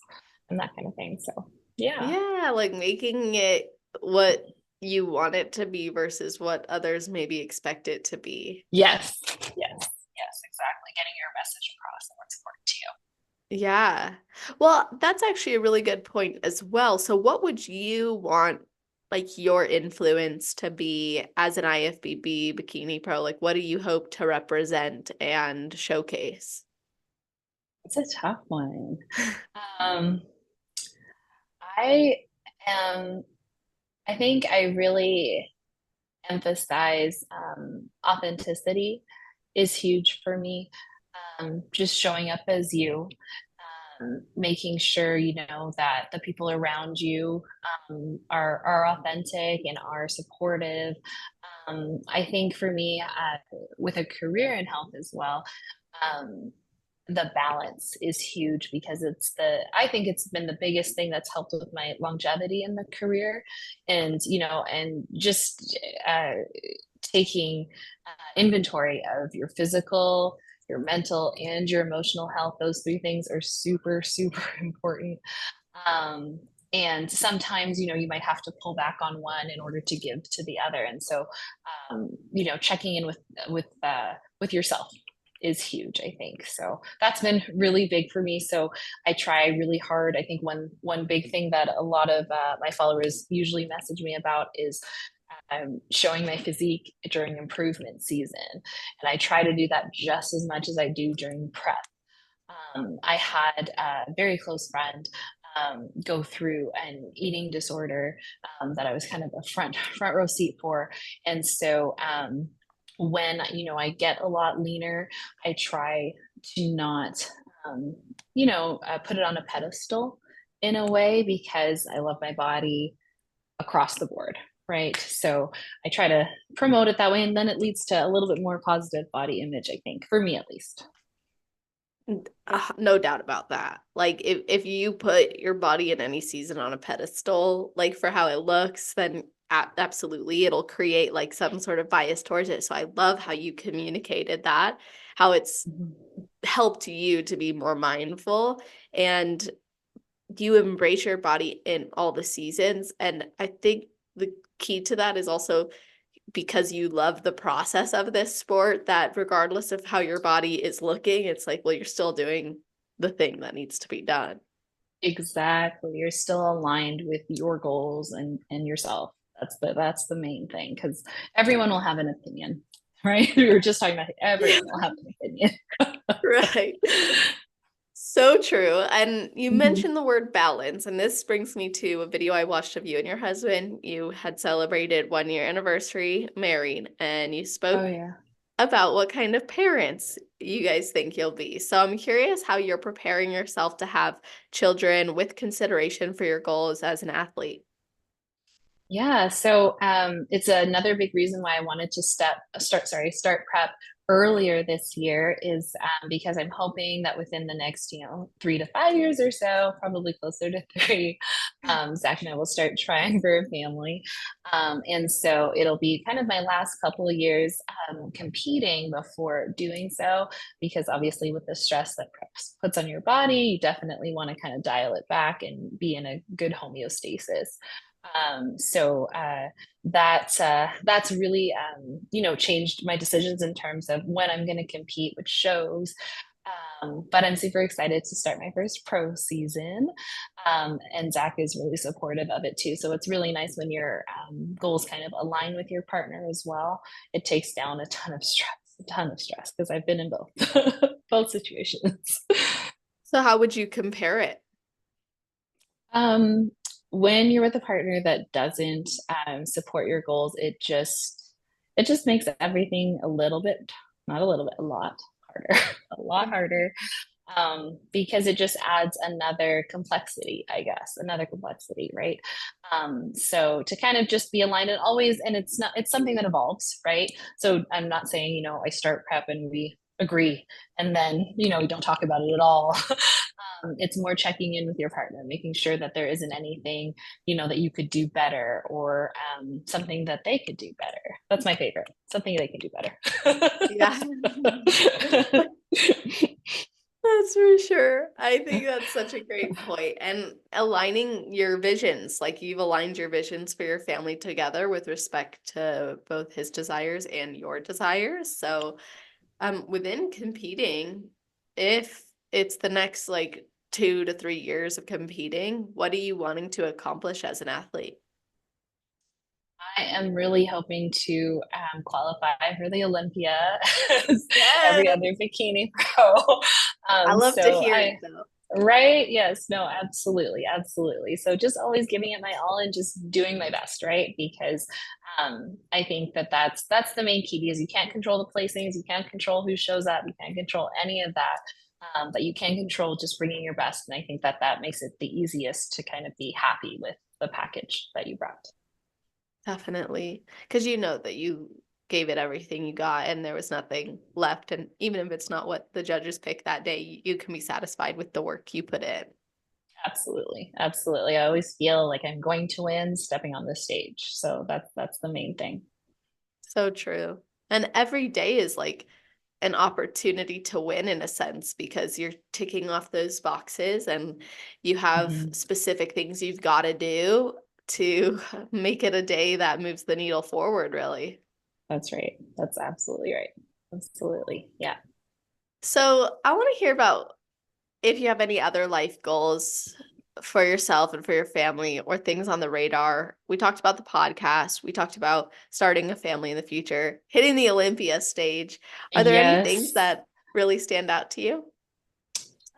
and that kind of thing. So yeah. Yeah, like making it what you want it to be versus what others maybe expect it to be. Yes, exactly, getting your message across and what's important to you. Yeah. Well, that's actually a really good point as well. So what would you want like your influence to be as an IFBB bikini pro? Like, what do you hope to represent and showcase? It's a tough one. Um, I am, I think I really emphasize authenticity is huge for me. Just showing up as you, making sure you know that the people around you are authentic and are supportive. I think for me, with a career in health as well, um, the balance is huge because I think it's been the biggest thing that's helped with my longevity in the career, and and just uh, taking inventory of your physical, your mental, and your emotional health. Those three things are super, super important. Um, and sometimes, you might have to pull back on one in order to give to the other. And so, checking in with yourself is huge, I think. So that's been really big for me. So I try really hard. I think one big thing that a lot of my followers usually message me about is showing my physique during improvement season. And I try to do that just as much as I do during prep. I had a very close friend go through an eating disorder that I was kind of a front row seat for. And so when, I get a lot leaner, I try to not, put it on a pedestal in a way, because I love my body across the board. Right. So I try to promote it that way. And then it leads to a little bit more positive body image, I think, for me at least. No doubt about that. Like if you put your body in any season on a pedestal, like for how it looks, then absolutely it'll create like some sort of bias towards it. So I love how you communicated that, how it's helped you to be more mindful and you embrace your body in all the seasons. And I think the key to that is also because you love the process of this sport, that regardless of how your body is looking, it's like, well, you're still doing the thing that needs to be done. Exactly. You're still aligned with your goals and yourself. That's the main thing, because everyone will have an opinion, right? We were just talking about everyone will have an opinion. Right. So true. And you Mhm. mentioned the word balance, and this brings me to a video I watched of you and your husband. You had celebrated 1 year anniversary married, and you Oh spoke yeah. about what kind of parents you guys think you'll be. So I'm curious how you're preparing yourself to have children with consideration for your goals as an athlete. Yeah, so it's another big reason why I wanted to start prep earlier this year is because I'm hoping that within the next, 3 to 5 years or so, probably closer to three, Zach and I will start trying for a family. And so it'll be kind of my last couple of years competing before doing so, because obviously with the stress that prep puts on your body, you definitely want to kind of dial it back and be in a good homeostasis. So that's really changed my decisions in terms of when I'm going to compete, which shows. But I'm super excited to start my first pro season, and Zach is really supportive of it too. So it's really nice when your goals kind of align with your partner as well. It takes down a ton of stress, because I've been in both both situations. So how would you compare it? Um, when you're with a partner that doesn't support your goals, it just makes everything a little bit, not a little bit, a lot harder, a lot harder, because it just adds another complexity, I guess, another complexity, right? So to kind of just be aligned and always, and it's something that evolves, right? So I'm not saying, I start prep and we agree and then, we don't talk about it at all. It's more checking in with your partner, making sure that there isn't anything, that you could do better, or something that they could do better. That's my favorite. Something they can do Yeah. better. That's for sure. I think that's such a great point. And aligning your visions, like you've aligned your visions for your family together with respect to both his desires and your desires. So, within competing, if it's the next like 2 to 3 years of competing, what are you wanting to accomplish as an athlete? I am really hoping to qualify for the Olympia as every Yes. other bikini pro. I love to So hear I it though. Right? Yes. No, absolutely. Absolutely. So just always giving it my all and just doing my best, right? Because I think that that's the main key, because you can't control the placings, you can't control who shows up, you can't control any of that. But you can control just bringing your best. And I think that that makes it the easiest to kind of be happy with the package that you brought. Definitely. Because you know that you gave it everything you got and there was nothing left. And even if it's not what the judges pick that day, you can be satisfied with the work you put in. Absolutely. Absolutely. I always feel like I'm going to win stepping on the stage. So that's the main thing. So true. And every day is like an opportunity to win in a sense because you're ticking off those boxes and you have Mhm. specific things you've got to do to make it a day that moves the needle forward, really. That's right. That's absolutely right. Absolutely. Yeah. So I want to hear about if you have any other life goals for yourself and for your family or things on the radar. We talked about the podcast. We talked about starting a family in the future, hitting the Olympia stage. Are there any things Yes. that really stand out to you?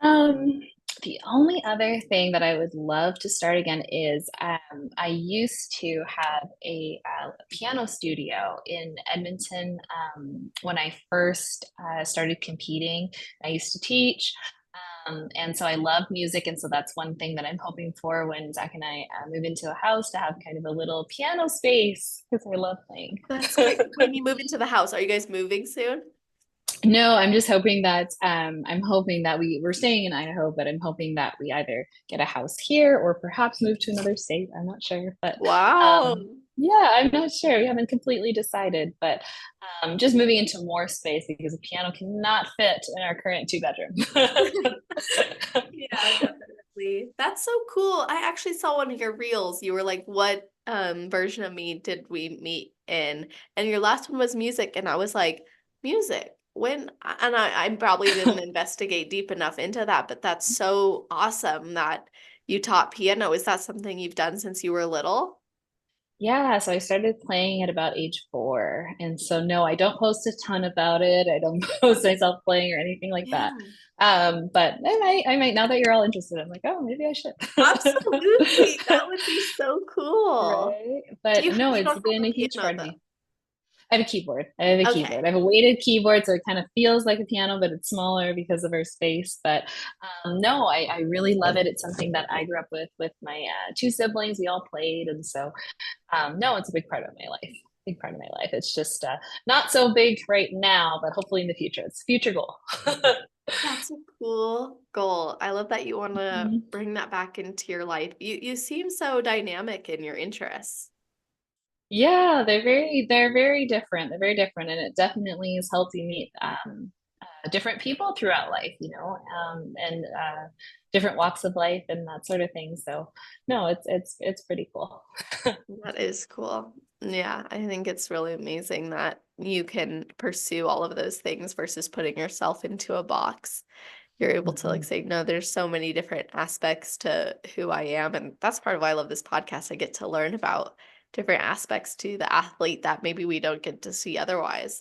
Um, the only other thing that I would love to start again is I used to have a piano studio in Edmonton when I first started competing. I used to teach. And so I love music. And so that's one thing that I'm hoping for when Zach and I move into a house, to have kind of a little piano space, because I love playing. That's great. When you move into the house, are you guys moving soon? No, I'm just hoping that I'm hoping that we're staying in Idaho, but I'm hoping that we either get a house here or perhaps move to another state. I'm not sure, but Wow. yeah, I'm not sure. We haven't completely decided, but just moving into more space, because a piano cannot fit in our current 2-bedroom. Yeah, definitely. That's so cool. I actually saw one of your reels. You were like, what version of me did we meet in? And your last one was music. And I was like, music? When? And I probably didn't investigate deep enough into that, but that's so awesome that you taught piano. Is that something you've done since you were little? Yeah, so I started playing at about age 4. And so no, I don't post a ton about it. I don't post myself playing or anything like that. Yeah. But I might now that you're all interested, I'm like, oh, maybe I should. Absolutely. That would be so cool. Right. Do But no, you it's don't have been a a huge piano part of though? me. I have a keyboard. I have a keyboard. Okay. I have a weighted keyboard, so it kind of feels like a piano, but it's smaller because of our space. But no, I really love it. It's something that I grew up with my 2 siblings. We all played, and so no, it's a big part of my life. Big part of my life. It's just not so big right now, but hopefully in the future. It's a future goal. That's a cool goal. I love that you want to Mhm. bring that back into your life. You seem so dynamic in your interests. Yeah, they're very different. They're very different, and it definitely has helped me meet different people throughout life, and different walks of life and that sort of thing. So no, it's pretty cool. That is cool. Yeah, I think it's really amazing that you can pursue all of those things versus putting yourself into a box. You're able to like Mhm. say, no, there's so many different aspects to who I am. And that's part of why I love this podcast. I get to learn about different aspects to the athlete that maybe we don't get to see otherwise.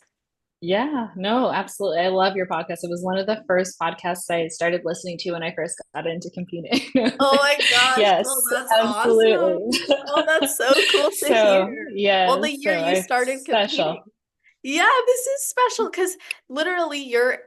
Yeah, no, absolutely. I love your podcast. It was one of the first podcasts I started listening to when I first got into competing. Oh my gosh. Yes, Well, that's awesome. absolutely. Oh, that's so cool to So, hear. Well, yes, the so year you started competing. special. Yeah, this is special because literally your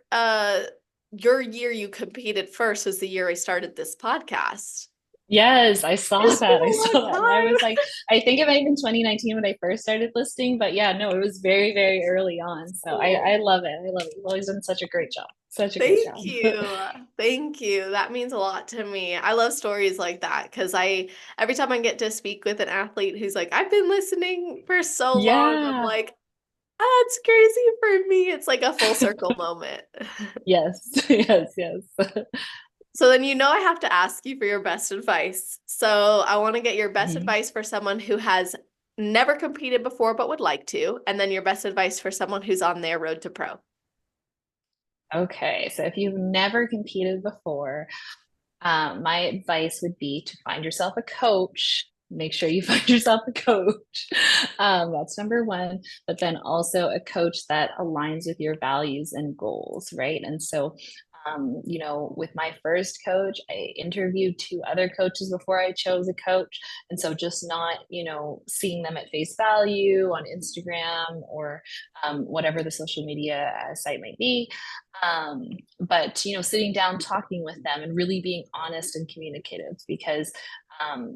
year you competed first was the year I started this podcast. Yes, I saw It's been that. I a saw long that. And I was time. like, I think it might have been 2019 when I first started listening, but yeah, no, it was very, very early on. So I Cool. love it. I love it. You've always done such a great job. Such a great Thank job. you. Thank you. That means a lot to me. I love stories like that because every time I get to speak with an athlete who's like, I've been listening for so long, I'm Yeah. like, that's crazy for me. It's like a full circle moment. Yes. Yes. Yes. So then I have to ask you for your best advice. So I want to get your best Mhm. advice for someone who has never competed before but would like to, and then your best advice for someone who's on their road to pro. Okay. So if you've never competed before, my advice would be to find yourself a coach make sure you find yourself a coach. That's number one, but then also a coach that aligns with your values and goals, right? And so, you know, with my first coach, I interviewed two other coaches before I chose a coach. And so just not, you know, seeing them at face value on Instagram or whatever the social media site might be. But, you know, sitting down, talking with them and really being honest and communicative, because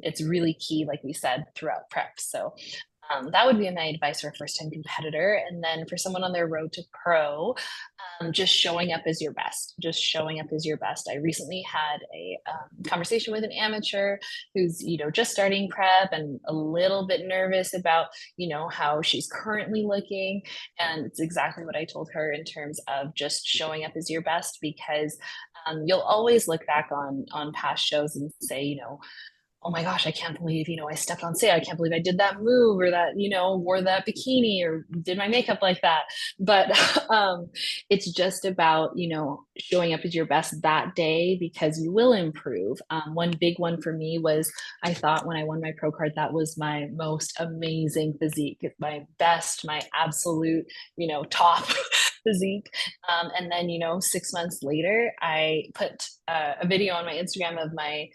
it's really key, like we said, throughout prep. So that would be my advice for a first-time competitor. And then for someone on their road to pro, just showing up as your best, just showing up as your best. I recently had a conversation with an amateur who's, you know, just starting prep and a little bit nervous about, you know, how she's currently looking. And it's exactly what I told her in terms of just showing up as your best, because you'll always look back on past shows and say, you know, oh my gosh, I can't believe, you know, I stepped on stage. I can't believe I did that move, or that, you know, wore that bikini or did my makeup like that. But it's just about, you know, showing up as your best that day, because you will improve. One big one for me was, I thought when I won my pro card, that was my most amazing physique, my best, my absolute, you know, top physique. And then, you know, 6 months later, I put a video on my Instagram of my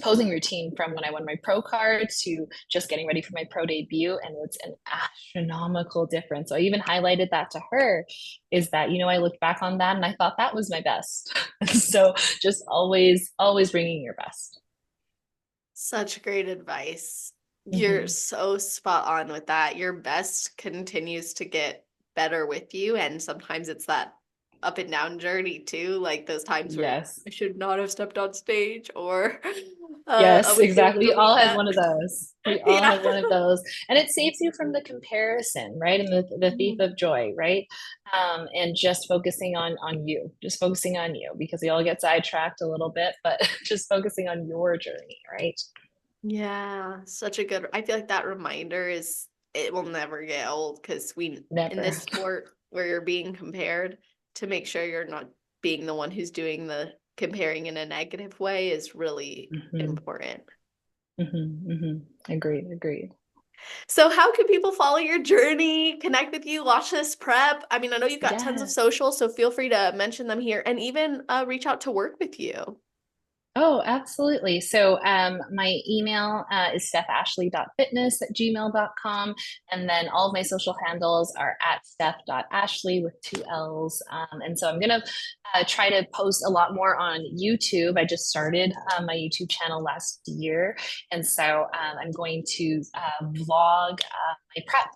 posing routine from when I won my pro card to just getting ready for my pro debut, and it's an astronomical difference. So I even highlighted that to her, is that, you know, I looked back on that and I thought that was my best. So just always bringing your best. Such great advice. You're so spot on with that. Your best continues to get better with you, and sometimes it's that up and down journey too, like those times where I should not have stepped on stage, or yes, exactly. We all had have one of those. We all have one of those, and it saves you from the comparison, right? And the thief of joy, right? And just focusing on you, just focusing on you, because we all get sidetracked a little bit, but just focusing on your journey, right? Yeah, such a good, I feel like that reminder is, it will never get old, because in this sport where you're being compared, to make sure you're not being the one who's doing the comparing in a negative way is really important. Agreed. So how can people follow your journey, connect with you, watch this prep? I mean, I know you've got tons of socials, so feel free to mention them here, and even reach out to work with you. Oh, absolutely. So my email is stephashley.fitness@gmail.com. And then all of my social handles are at steph.ashley with 2 L's. And so I'm going to try to post a lot more on YouTube. I just started my YouTube channel last year. And so I'm going to vlog my prep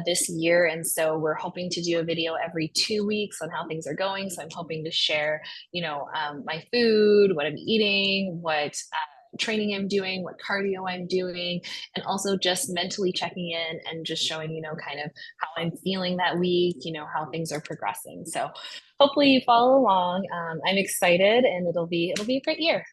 this year. And so we're hoping to do a video every 2 weeks on how things are going. So I'm hoping to share, you know, my food, what I'm eating, what training I'm doing, what cardio I'm doing, and also just mentally checking in and just showing, you know, kind of how I'm feeling that week, you know, how things are progressing. So hopefully you follow along. I'm excited, and it'll be a great year.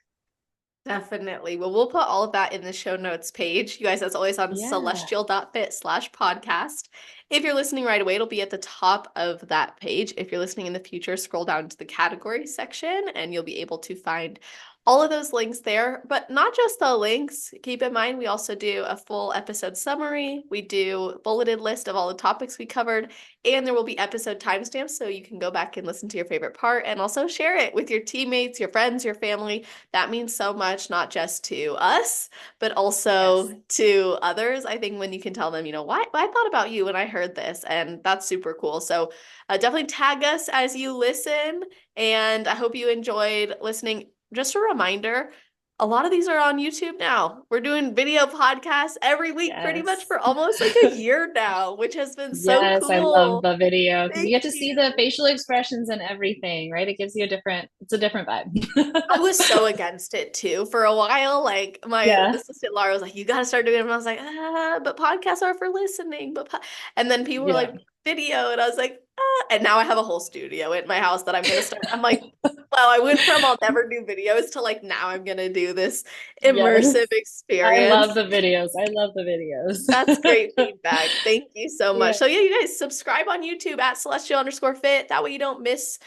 Definitely. Well, we'll put all of that in the show notes page. You guys, that's always on celestial.fit/podcast. If you're listening right away, it'll be at the top of that page. If you're listening in the future, scroll down to the category section and you'll be able to find all of those links there, but not just the links. Keep in mind, we also do a full episode summary. We do a bulleted list of all the topics we covered, and there will be episode timestamps so you can go back and listen to your favorite part and also share it with your teammates, your friends, your family. That means so much, not just to us, but also to others. I think when you can tell them, you know, why I thought about you when I heard this, and that's super cool. So definitely tag us as you listen, and I hope you enjoyed listening. Just a reminder, a lot of these are on YouTube now. We're doing video podcasts every week, pretty much for almost like a year now, which has been so cool. I love the video, because you get to see the facial expressions and everything, right? It gives you it's a different vibe. I was so against it too for a while. Like my assistant Laura was like, "You got to start doing it." And I was like, but podcasts are for listening. And then people were like, video. And I was like, And now I have a whole studio at my house that I'm gonna start. I'm like, well, I went from I'll never do videos to like now I'm gonna do this immersive experience. I love the videos. I love the videos. That's great feedback. Thank you so much. Yeah. So yeah, you guys subscribe on YouTube at celestial_fit. That way you don't miss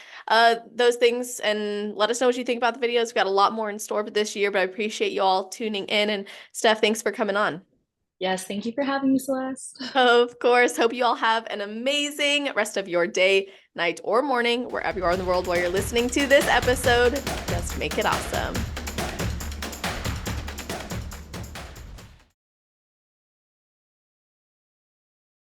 those things, and let us know what you think about the videos. We've got a lot more in store for this year, but I appreciate you all tuning in. And Steph, thanks for coming on. Yes, thank you for having me, Celeste. Of course. Hope you all have an amazing rest of your day, night, or morning, wherever you are in the world while you're listening to this episode. Just make it awesome.